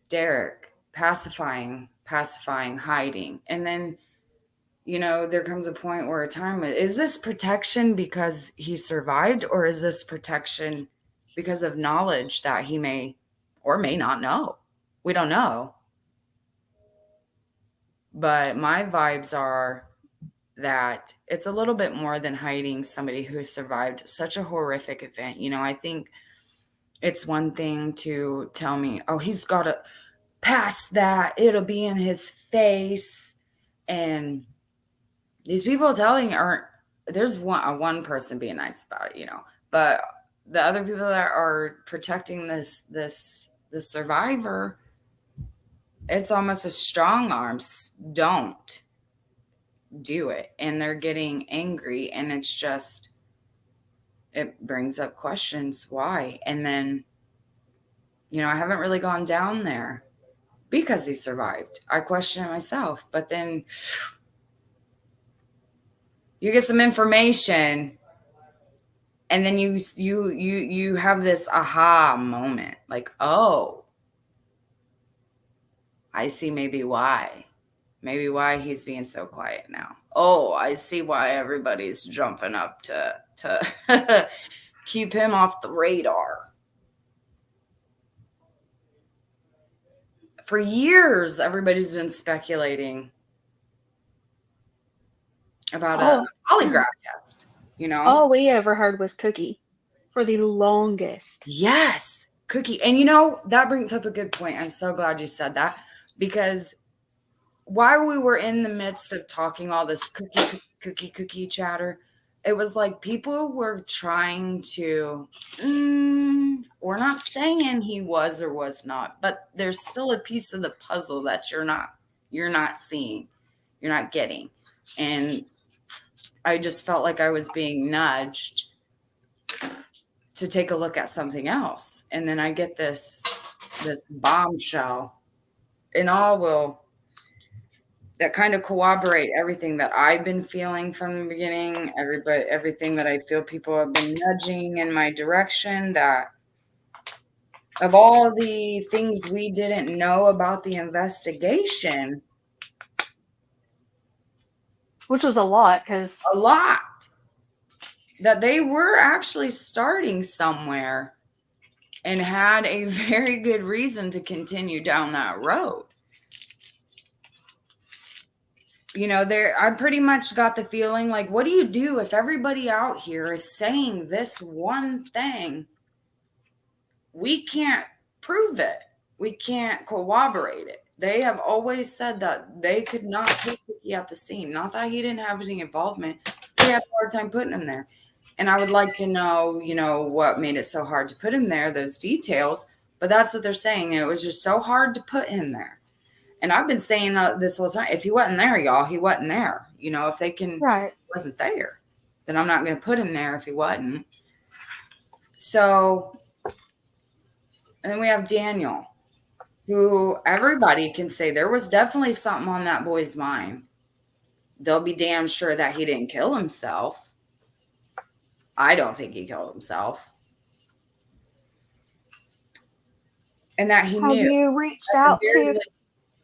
Derek pacifying, hiding. And then there comes a point where a time, is this protection because he survived, or is this protection because of knowledge that he may or may not know? We don't know. But my vibes are that it's a little bit more than hiding somebody who survived such a horrific event. I think it's one thing to tell me, oh, he's got to pass that, it'll be in his face. And these people telling aren't, there's one person being nice about it, but the other people that are protecting this survivor, it's almost a strong arms. Don't do it. And they're getting angry, and it's just, it brings up questions why. And then I haven't really gone down there because he survived. I question it myself, but then you get some information, and then you have this aha moment, like, oh, I see maybe why he's being so quiet now. Oh, I see why everybody's jumping up to keep him off the radar. For years, everybody's been speculating about a Oh, polygraph test, you know? all we ever heard was Cookie for the longest. Yes, Cookie. And that brings up a good point. I'm so glad you said that because while we were in the midst of talking all this cookie chatter, it was like people were trying to, we're not saying he was or was not, but there's still a piece of the puzzle that you're not seeing, you're not getting. And I just felt like I was being nudged to take a look at something else. And then I get this bombshell and all will that kind of corroborate everything that I've been feeling from the beginning, everything that I feel people have been nudging in my direction, that of all the things we didn't know about the investigation, Which was a lot because, a lot, that they were actually starting somewhere and had a very good reason to continue down that road. There I pretty much got the feeling like, what do you do if everybody out here is saying this one thing? We can't prove it. We can't corroborate it. They have always said that they could not put Ricky at the scene. Not that he didn't have any involvement. They had a hard time putting him there. And I would like to know, what made it so hard to put him there, those details. But that's what they're saying. It was just so hard to put him there. And I've been saying this whole time, if he wasn't there, y'all, he wasn't there. If they right. wasn't there, then I'm not going to put him there if he wasn't. So, and then we have Daniel, who everybody can say there was definitely something on that boy's mind. They'll be damn sure that he didn't kill himself. I don't think he killed himself. And that he Have knew. you reached out to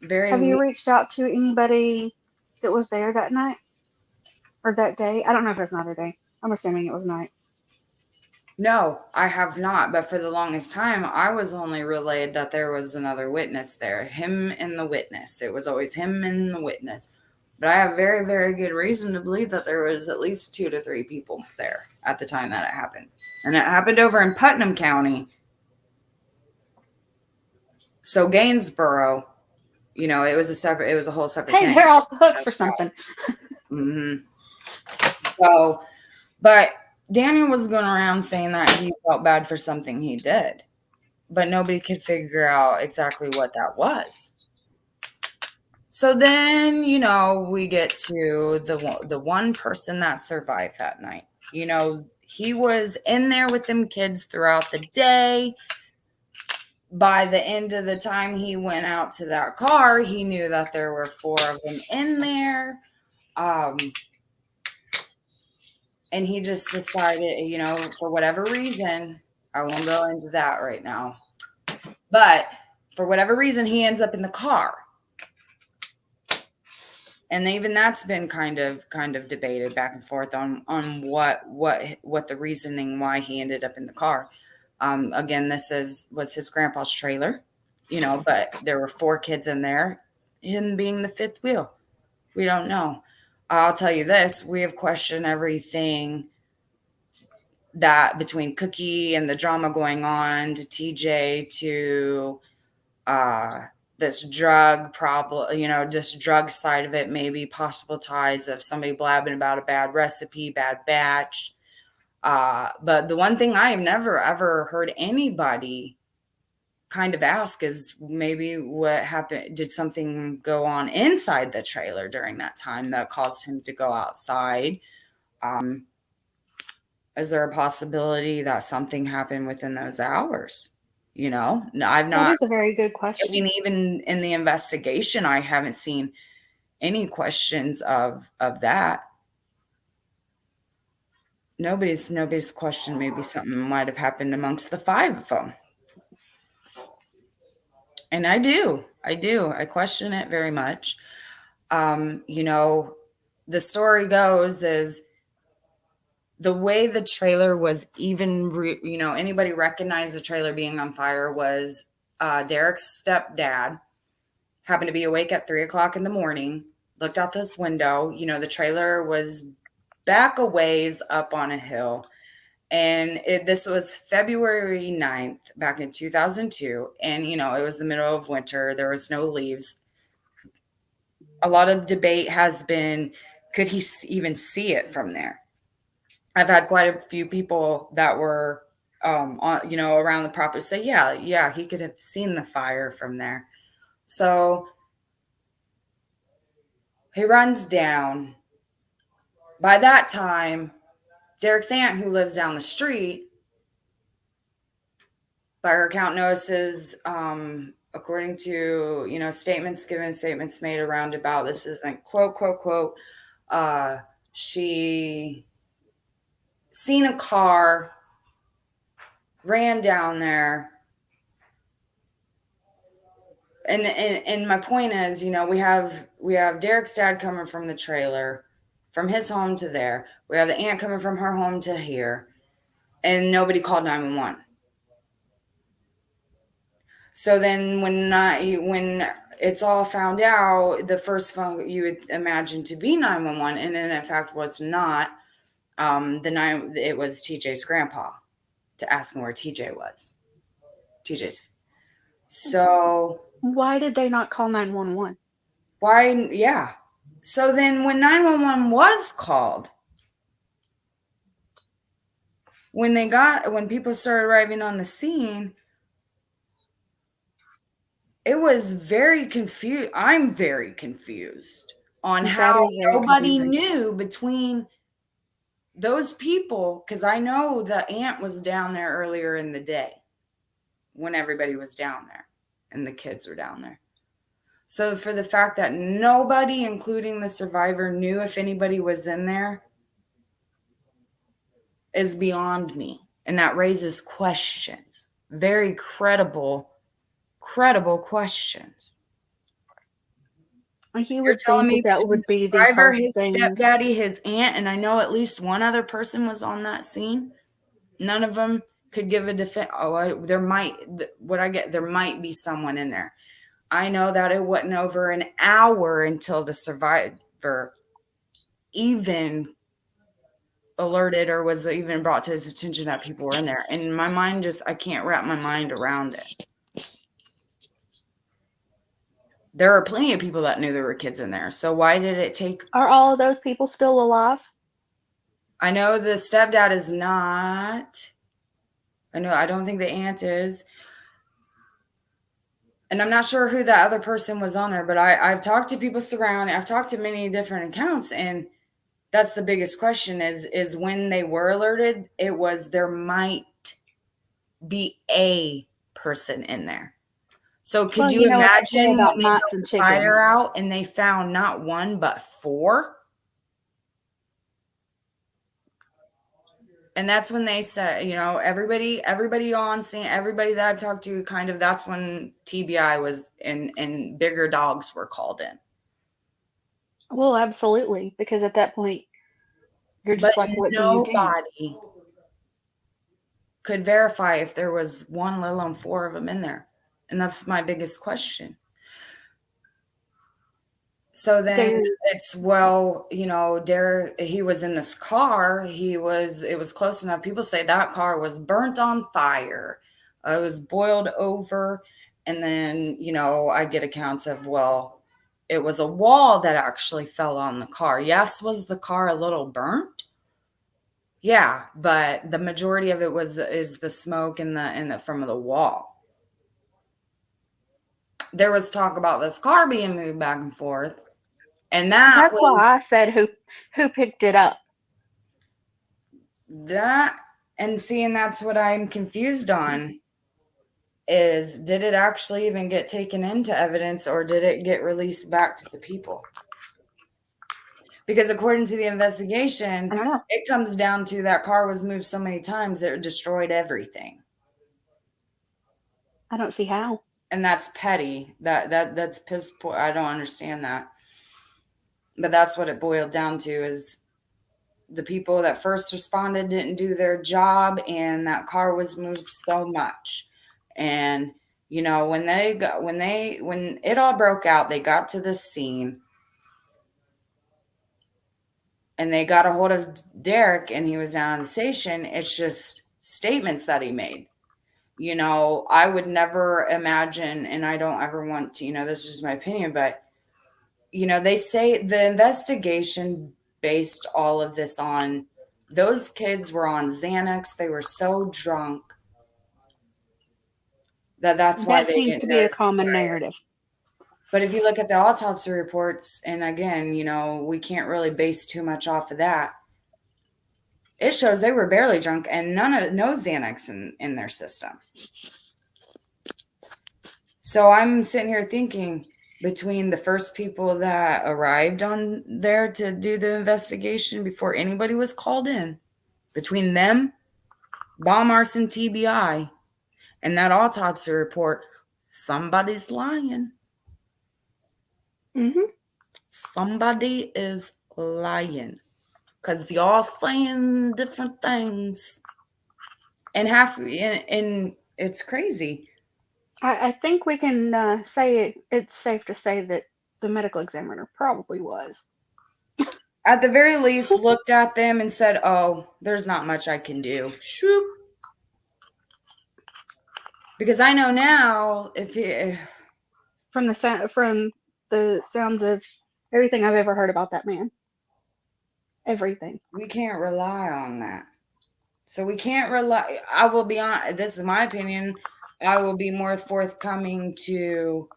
Very Have you reached out to anybody that was there that night or that day? I don't know if it was night or day. I'm assuming it was night. No, I have not. But for the longest time, I was only relayed that there was another witness there, him and the witness. It was always him and the witness. But I have very, very good reason to believe that there was at least 2 to 3 people there at the time that it happened. And it happened over in Putnam County. So Gainesboro, it was a whole separate Hey, thing. they're off the hook for something. Mm-hmm. So, but Daniel was going around saying that he felt bad for something he did, but nobody could figure out exactly what that was. So then, we get to the one person that survived that night. He was in there with them kids throughout the day. By the end of the time he went out to that car, he knew that there were 4 of them in there. And he just decided, for whatever reason, I won't go into that right now, but for whatever reason, he ends up in the car. And even that's been kind of debated back and forth on what the reasoning why he ended up in the car. Again, was his grandpa's trailer, but there were 4 kids in there, him being the 5th wheel. We don't know. I'll tell you this: we have questioned everything that between Cookie and the drama going on to TJ to this drug problem, this drug side of it, maybe possible ties of somebody blabbing about a bad recipe, bad batch. But the one thing I have never, ever heard anybody kind of ask is maybe what happened. Did something go on inside the trailer during that time that caused him to go outside? Is there a possibility that something happened within those hours? I've That not, is a very good I mean, question. even in the investigation, I haven't seen any questions of that. Nobody's questioned maybe something might have happened amongst the 5 of them. And I question it very much. The story goes is The way the trailer was even, anybody recognized the trailer being on fire was Derek's stepdad happened to be awake at 3 o'clock in the morning, looked out this window. The trailer was back a ways up on a hill. And this was February 9th, back in 2002. And, it was the middle of winter. There was no leaves. A lot of debate has been, could he even see it from there? I've had quite a few people that were, around the property say, yeah, he could have seen the fire from there. So he runs down. By that time, Derek's aunt, who lives down the street, by her account, notices, according to statements given, statements made around about this isn't quote quote quote. She seen a car, ran down there, and my point is, we have Derek's dad coming from the trailer, from his home to there. We have the aunt coming from her home to here, and nobody called 911. So then when it's all found out, the first phone you would imagine to be 911, and in fact was not. It was TJ's grandpa to ask him where TJ was. TJ's. So Why did they not call 911? why? Yeah. So then when 911 was called, when people started arriving on the scene, it was very confused. I'm very confused on That how is very nobody confusing. knew between those people, because I know the aunt was down there earlier in the day when everybody was down there and the kids were down there. So for the fact that nobody, including the survivor, knew if anybody was in there is beyond me. And that raises questions, very credible questions. You You're would telling think me that that between would the be the survivor, first his thing. stepdaddy, his aunt, and I know at least one other person was on that scene. None of them could give a defense. There might, what I get, there might be someone in there. I know that it wasn't over an hour until the survivor even alerted or was even brought to his attention that people were in there. And my mind I can't wrap my mind around it. There are plenty of people that knew there were kids in there. So why did it take? Are all of those people still alive? I know the stepdad is not. I don't think the aunt is. And I'm not sure who that other person was on there, but I've talked to people surrounding. I've talked to many different accounts, and that's the biggest question is when they were alerted, it was there might be a person in there. So could Well, you you know what they say imagine when about they mice got and the fire chickens. out and they found not one but four? And that's when they said, everybody on scene, everybody that I've talked to, kind of, that's when TBI was and bigger dogs were called in. Well, absolutely, because at that point, you're But just like, what do you do? nobody could verify if there was one, let alone four of them in there. And that's my biggest question. So then Very. it's, well, Derek, he was in this car. It was close enough. People say that car was burnt on fire. It was boiled over. And then, I get accounts of, well, it was a wall that actually fell on the car. Yes, was the car a little burnt? Yeah, but the majority of it is the smoke and the from the wall. There was talk about this car being moved back and forth, and that That's was why I said who picked it up. that. And seeing, that's what I'm confused on, is did it actually even get taken into evidence, or did it get released back to the people? Because according to the I investigation, don't know. it comes down to that car was moved so many times it destroyed everything. I don't see how. And that's petty. That's piss poor. I don't understand that. But that's what it boiled down to, is the people that first responded didn't do their job, and that car was moved so much. And when it all broke out, they got to the scene and they got a hold of Derek, and he was down on the station. It's just statements that he made. I would never imagine, and I don't ever want to, this is just my opinion, but they say the investigation based all of this on those kids were on Xanax. They were so drunk that's why That they seems to didn't be a notice the common fire. narrative. But if you look at the autopsy reports, and again, we can't really base too much off of that. It shows they were barely drunk and no Xanax in their system. So I'm sitting here thinking, between the first people that arrived on there to do the investigation before anybody was called in, between them, bomb arson TBI, and that autopsy report, somebody's lying. Mm-hmm. Somebody is lying because y'all saying different things, and it's crazy. I think we can say it's safe to say that the medical examiner probably was. At the very least, looked at them and said, "Oh, there's not much I can do." Shoop. Because I know now, From the sounds of everything I've ever heard about that man. Everything. we can't rely on that. So we can't rely. I will be on. This is my opinion. I will be more forthcoming to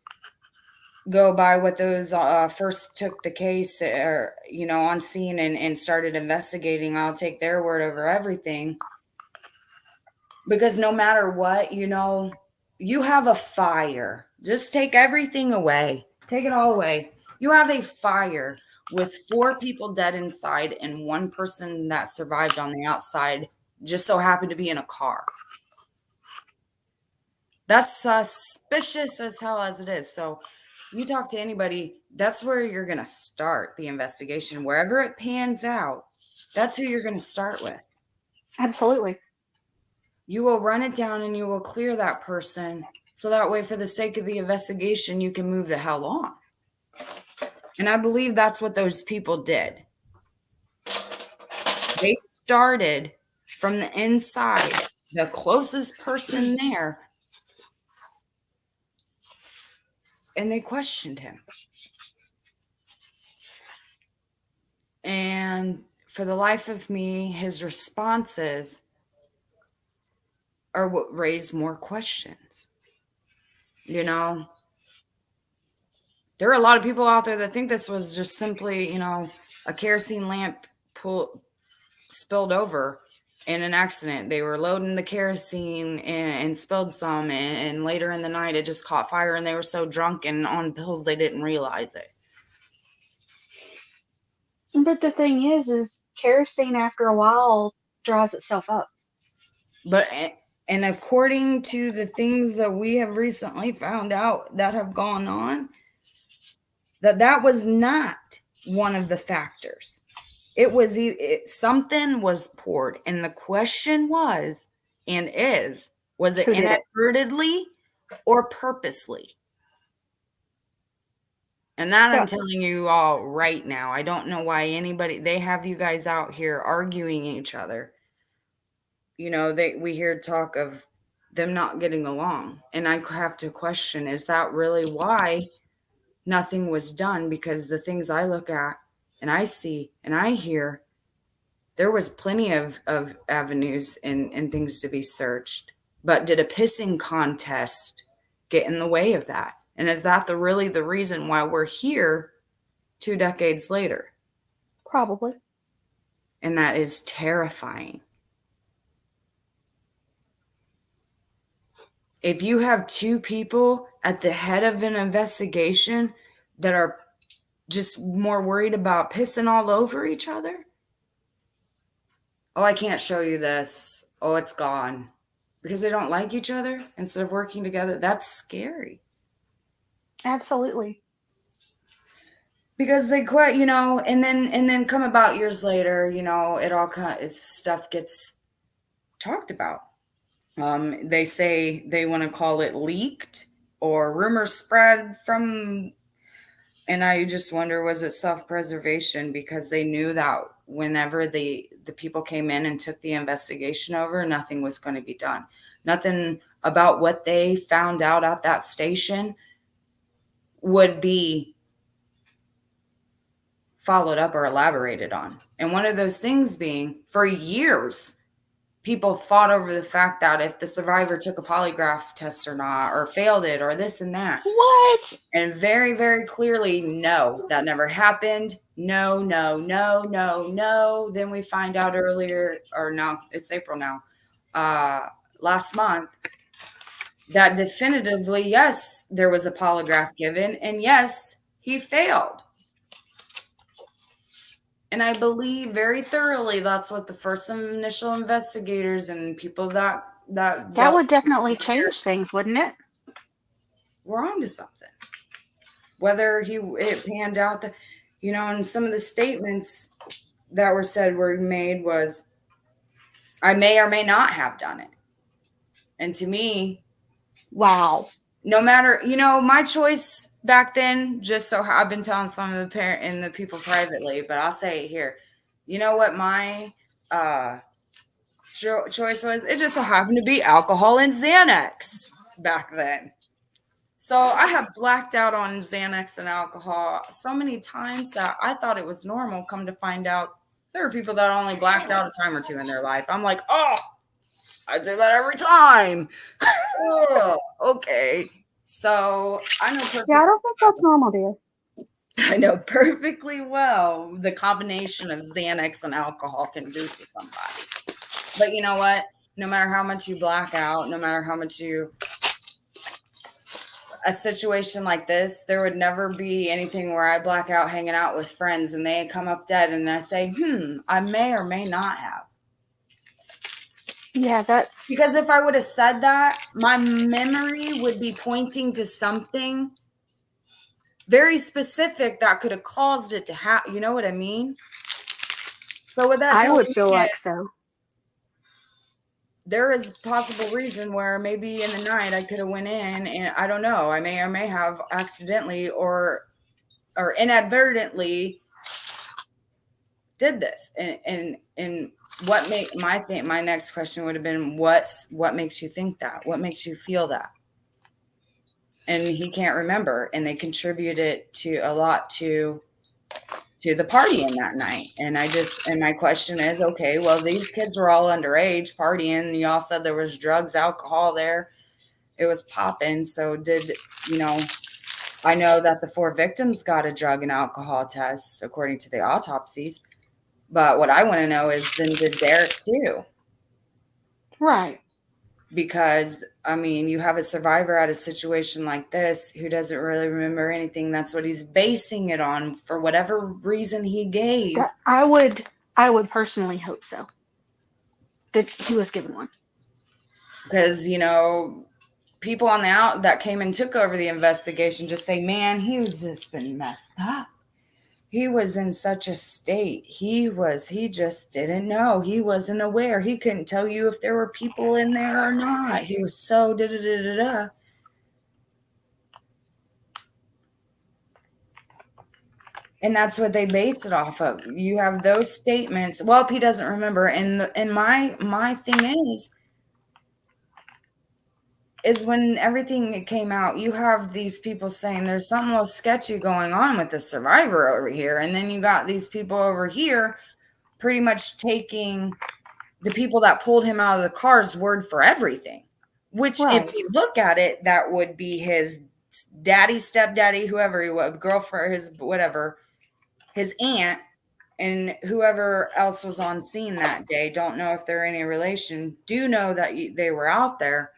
go by what those first took the case, or on scene and started investigating. I'll take their word over everything, because no matter what, you have a fire. Just take everything away. Take it all away. You have a fire with 4 people dead inside and 1 person that survived on the outside, just so happened to be in a car. That's suspicious as hell as it is. So you talk to anybody, that's where you're going to start the investigation. Wherever it pans out, that's who you're going to start with. Absolutely. You will run it down and you will clear that person. So that way, for the sake of the investigation, you can move the hell on. And I believe that's what those people did. They started from the inside, the closest person there, and they questioned him. And for the life of me, his responses are what raised more questions. There are a lot of people out there that think this was just simply, a kerosene lamp spilled over in an accident. They were loading the kerosene and spilled some, and later in the night it just caught fire, and they were so drunk and on pills they didn't realize it. But the thing is kerosene after a while dries itself up. But and according to the things that we have recently found out that have gone on, that was not one of the factors. It was something was poured, and the question was and is, was it Who did it? inadvertently or purposely? And that So I'm telling you all right now. I don't know why they have you guys out here arguing each other. We hear talk of them not getting along, and I have to question, is that really why nothing was done? Because the things I look at and I see and I hear, there was plenty of avenues and things to be searched. But did a pissing contest get in the way of that? And is that really the reason why we're here 2 decades later? probably. And that is terrifying. If you have 2 people at the head of an investigation that are just more worried about pissing all over each other. Oh, I can't show you this. Oh, it's gone. Because they don't like each other instead of working together. That's scary. Absolutely. because they quit, and then come about years later, it all stuff gets talked about. They say they want to call it leaked or rumors spread from, and I just wonder, was it self-preservation because they knew that whenever the people came in and took the investigation over, nothing was going to be done. Nothing about what they found out at that station would be followed up or elaborated on. And one of those things being, for years, people fought over the fact that if the survivor took a polygraph test or not, or failed it, or this and that. What? And very, very clearly, no, that never happened. No, no, no, no, no. Then we find out earlier, or no, it's April now, last month, that definitively, yes, there was a polygraph given, and yes, he failed. And I believe very thoroughly that's what the first initial investigators and people that That dealt would definitely with it change things, wouldn't it? were onto something. Whether it panned out that, and some of the statements that were said were made was, I may or may not have done it. And to me, Wow. no matter, my choice back then, just so I've been telling some of the parent and the people privately, but I'll say it here. You know what my choice was? It just so happened to be alcohol and Xanax back then. So I have blacked out on Xanax and alcohol so many times that I thought it was normal. Come to find out, there are people that only blacked out a time or two in their life. I'm like, oh, I do that every time. Oh, okay. So I know perfectly. Yeah, I don't think that's normal, dear. I know perfectly well the combination of Xanax and alcohol can do to somebody. But you know what? No matter how much you black out, no matter how much a situation like this, there would never be anything where I black out hanging out with friends and they come up dead and I say, I may or may not have. Yeah, that's Because if I would have said that, my memory would be pointing to something very specific that could have caused it to happen. You know what I mean? So with that, I would feel like so. There is possible reason where maybe in the night I could have went in and I don't know, I may or may have accidentally or inadvertently did this. And what make my next question would have been, what makes you think that? What makes you feel that? And he can't remember, and they contributed to a lot to the party in that night. And my question is, okay, well, these kids were all underage partying. Y'all said there was drugs, alcohol there. It was popping. So I know that the 4 victims got a drug and alcohol test according to the autopsies. But what I want to know is, then did Derek too? Right. Because, you have a survivor at a situation like this who doesn't really remember anything. That's what he's basing it on for whatever reason he gave. I would personally hope so. That he was given one. Because, people on the out that came and took over the investigation just say, man, he was just been messed up. He was in such a state. He just didn't know. He wasn't aware. He couldn't tell you if there were people in there or not. He was so da-da-da-da-da. And that's what they base it off of. You have those statements. Well, if he doesn't remember. And my thing is when everything came out, you have these people saying there's something a little sketchy going on with the survivor over here. And then you got these people over here pretty much taking the people that pulled him out of the car's word for everything, which Right. if you look at it, that would be his daddy, stepdaddy, whoever he was, girlfriend, his whatever, his aunt, and whoever else was on scene that day. Don't know if they're any relation. Do know that they were out there.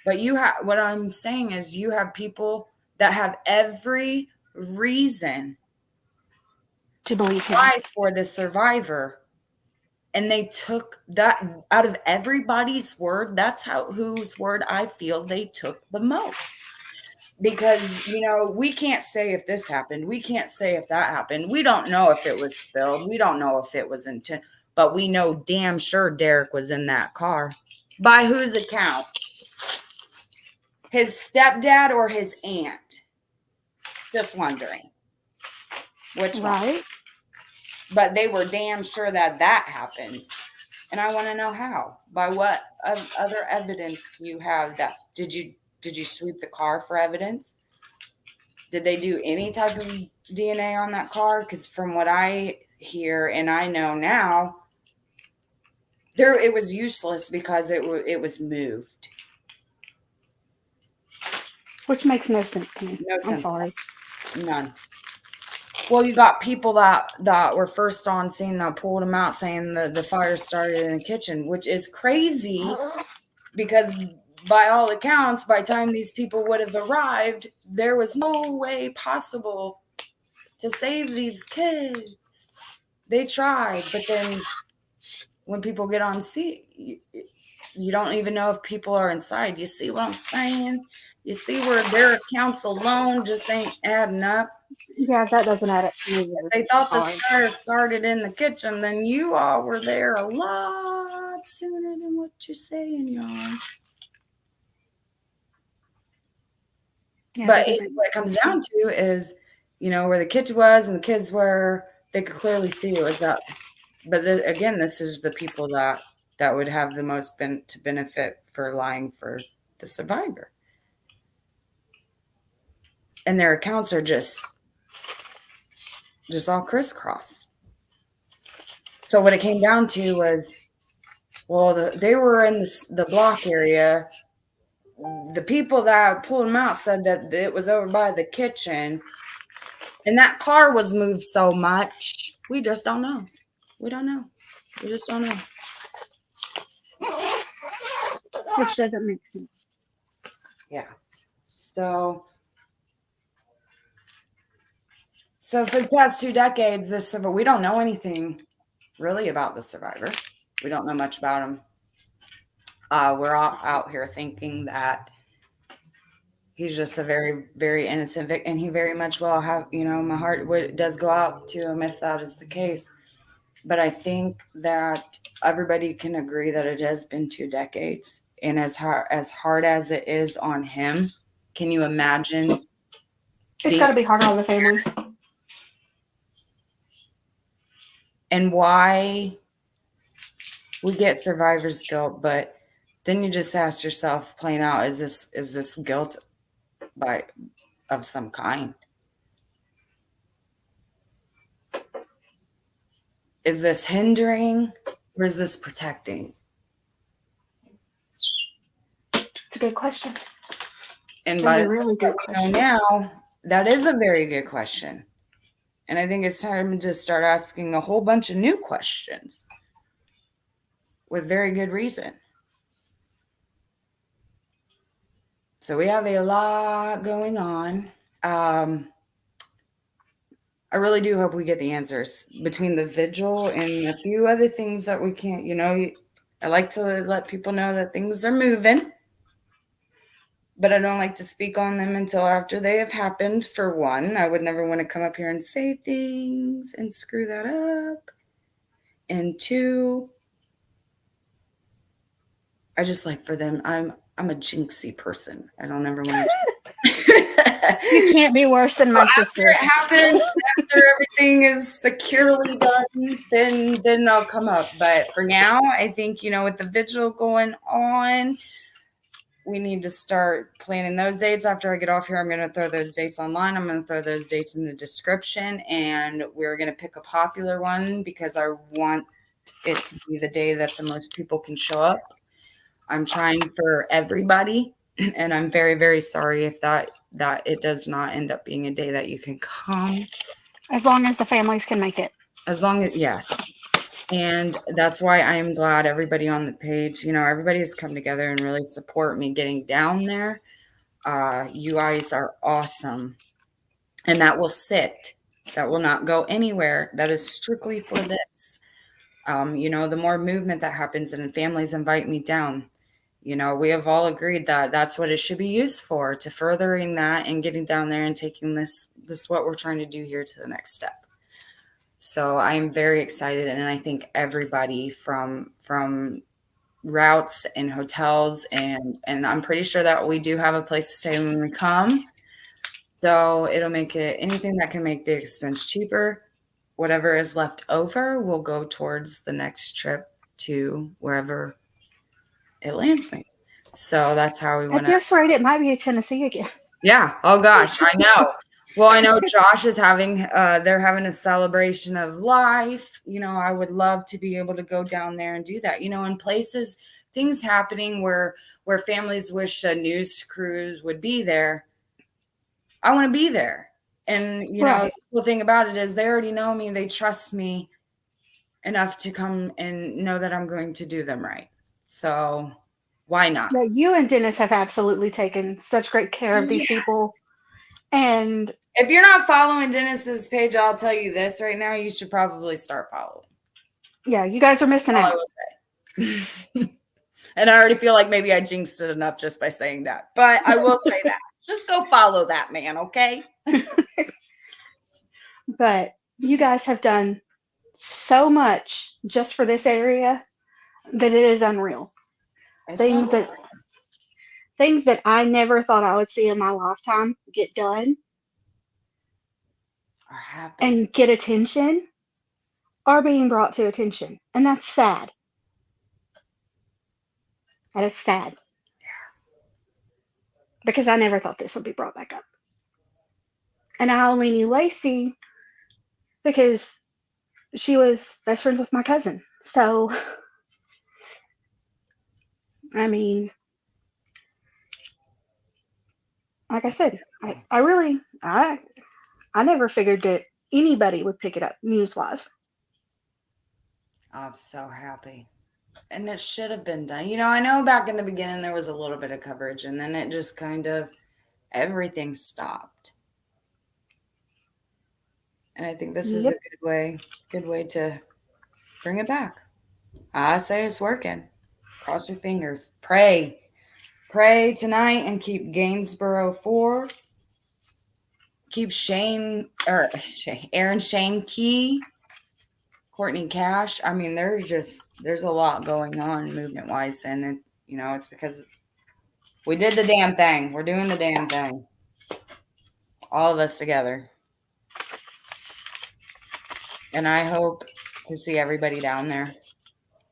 But what I'm saying is, you have people that have every reason To believe him. fight for the survivor, and they took that out of everybody's word. That's whose word I feel they took the most. because we can't say if this happened, we can't say if that happened, we don't know if it was spilled, we don't know if it was intent, but we know damn sure Derek was in that car. By whose account? His stepdad or his aunt? Just wondering which one. Right. But they were damn sure that happened, and I want to know how. By what other evidence do you have that? Did you sweep the car for evidence? Did they do any type of DNA on that car? Because from what I hear and I know now, it was useless because it was moved. Which makes no sense to me. No I'm sense. sorry. None. Well, you got people that were first on scene that pulled them out saying the fire started in the kitchen, which is crazy because by all accounts, by the time these people would have arrived, there was no way possible to save these kids. They tried, but then when people get on scene, you don't even know if people are inside. You see what I'm saying? You see where their accounts alone just ain't adding up. Yeah, that doesn't add up to me either. If they thought the fire started in the kitchen, then you all were there a lot sooner than what you're saying, y'all. Yeah, but what it comes down to is, where the kitchen was and the kids were, they could clearly see it was up. But again, this is the people that would have the most to benefit for lying for the survivor. And their accounts are just all crisscross. So what it came down to was, well, they were in the block area. The people that pulled them out said that it was over by the kitchen. And that car was moved so much. We just don't know. We don't know. We just don't know. Which doesn't make sense. Yeah. So for the past 2 decades, we don't know anything really about the survivor. We don't know much about him. We're all out here thinking that he's just a very, very innocent victim, and he very much will have, my heart does go out to him if that is the case. But I think that everybody can agree that it has been 2 decades. And as hard as it is on him, can you imagine? It's got to be harder on the families. And why we get survivor's guilt, but then you just ask yourself, plain out, is this guilt of some kind? Is this hindering or is this protecting? It's a good question. And by a really good question. Now, that is a very good question. And I think it's time to start asking a whole bunch of new questions with very good reason. So we have a lot going on. I really do hope we get the answers between the vigil and a few other things that we can't, I like to let people know that things are moving, but I don't like to speak on them until after they have happened. For one, I would never want to come up here and say things and screw that up. And two, I just like for them, I'm a jinxy person. I don't ever want to. You can't be worse than my sister. After it happens, after everything is securely done, then they'll come up. But for now, I think, with the vigil going on, we need to start planning those dates. After I get off here, I'm going to throw those dates online. I'm going to throw those dates in the description, and we're going to pick a popular one because I want it to be the day that the most people can show up. I'm trying for everybody, and I'm very, very sorry if that it does not end up being a day that you can come. As long as the families can make it. As long as, yes. And that's why I am glad everybody on the page, everybody has come together and really support me getting down there. You guys are awesome. And that will sit. That will not go anywhere. That is strictly for this. The more movement that happens and families invite me down, We have all agreed that that's what it should be used for, to furthering that and getting down there and taking this what we're trying to do here to the next step. So I am very excited, and I think everybody from routes and hotels, and I'm pretty sure that we do have a place to stay when we come. So it'll make it anything that can make the expense cheaper. Whatever is left over will go towards the next trip to wherever it lands me. So that's how we At want to. this rate, it might be a Tennessee again. Yeah. Oh gosh, I know. Well, I know Josh is having they're having a celebration of life. I would love to be able to go down there and do that. In places, things happening where families wish a news cruise would be there. I want to be there. And the Right. cool thing about it is they already know me, they trust me enough to come and know that I'm going to do them right. So, why not? Yeah, you and Dennis have absolutely taken such great care of these Yeah. people. And If you're not following Dennis's page, I'll tell you this right now, you should probably start following. yeah, you guys are missing All I out. will say. And I already feel like maybe I jinxed it enough just by saying that. But I will say that. Just go follow that man, okay? But you guys have done so much just for this area that it is unreal. It's not Things that things that I never thought I would see in my lifetime get done are happening. and get attention are being brought to attention. And that's sad. That is sad. Because I never thought this would be brought back up. And I only knew Lacey because she was best friends with my cousin. So, I mean, like I said, I never figured that anybody would pick it up news wise. I'm so happy. And it should have been done. I know back in the beginning there was a little bit of coverage, and then it just kind of everything stopped. And I think this is a Yep. good way to bring it back. I say it's working. Cross your fingers. Pray tonight and keep Gainesboro Four. Keep Aaron Shane Key, Courtney Cash. I mean, there's a lot going on movement wise, and it's because we did the damn thing. We're doing the damn thing. All of us together. And I hope to see everybody down there.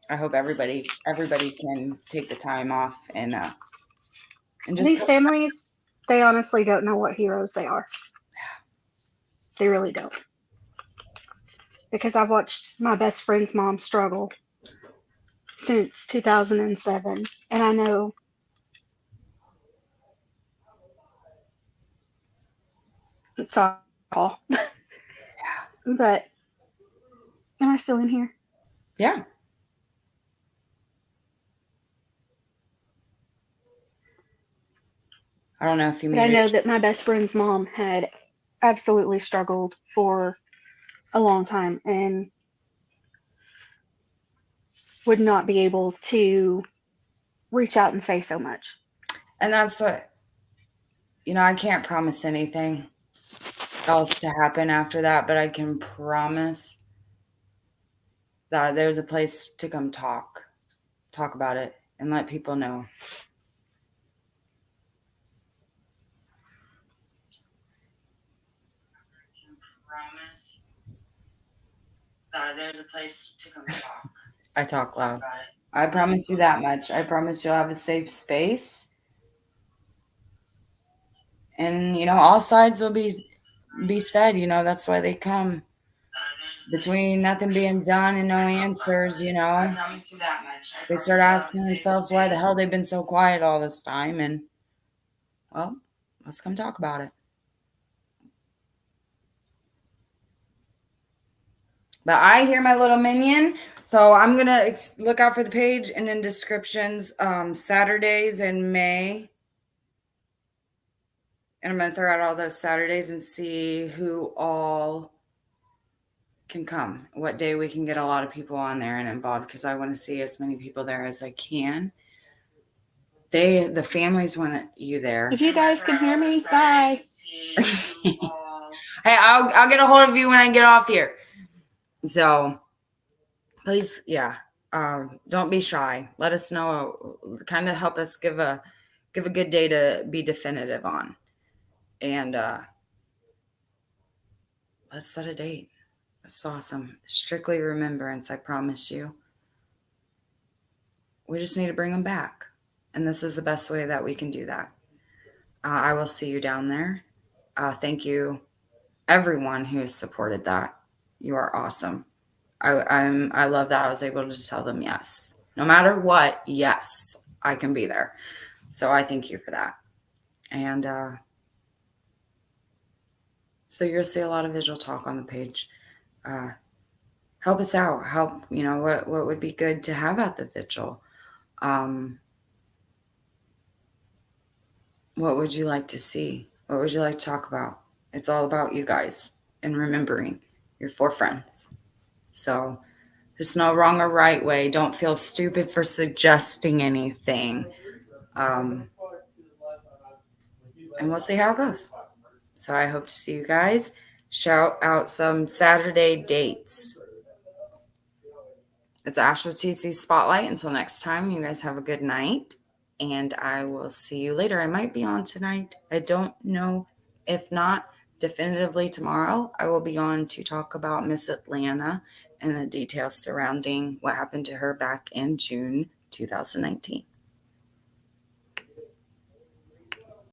I hope everybody can take the time off and just These go. families, they honestly don't know what heroes they are. They really don't. Because I've watched my best friend's mom struggle since 2007. And I know, sorry, Paul, but am I still in here? Yeah. I don't know if you But I muted. know that my best friend's mom had absolutely struggled for a long time and would not be able to reach out and say so much. And that's what, I can't promise anything else to happen after that, but I can promise that there's a place to come talk about it, and let people know. Promise that there's a place to come talk. I talk loud. I promise you that much. I promise you'll have a safe space, and all sides will be said. That's why they come. Between nothing being done and no answers, they start asking themselves why the hell they've been so quiet all this time, and well, let's come talk about it. But I hear my little minion, so I'm gonna look out for the page and in descriptions Saturdays in May, and I'm gonna throw out all those Saturdays and see who all can come, what day we can get a lot of people on there and involved, because I want to see as many people there as I can. The families want you there. If you guys can hear me, bye. Hey, I'll get a hold of you when I get off here. So please, yeah, don't be shy. Let us know. Kind of help us give a good day to be definitive on, and let's set a date. That's awesome. Strictly remembrance. I promise you. We just need to bring them back, and this is the best way that we can do that. I will see you down there. Thank you, everyone who's supported that. You are awesome. I love that I was able to tell them yes. No matter what, yes, I can be there. So I thank you for that. And so you'll see a lot of Vigil Talk on the page. Help us out. Help, what would be good to have at the Vigil? What would you like to see? What would you like to talk about? It's all about you guys and remembering your four friends. So there's no wrong or right way. Don't feel stupid for suggesting anything. Um, and we'll see how it goes. So I hope to see you guys. Shout out some Saturday dates. It's Asheville TC Spotlight. Until next time, you guys have a good night. And I will see you later. I might be on tonight. I don't know. If not, definitively tomorrow, I will be on to talk about Miss Atlanta and the details surrounding what happened to her back in June 2019.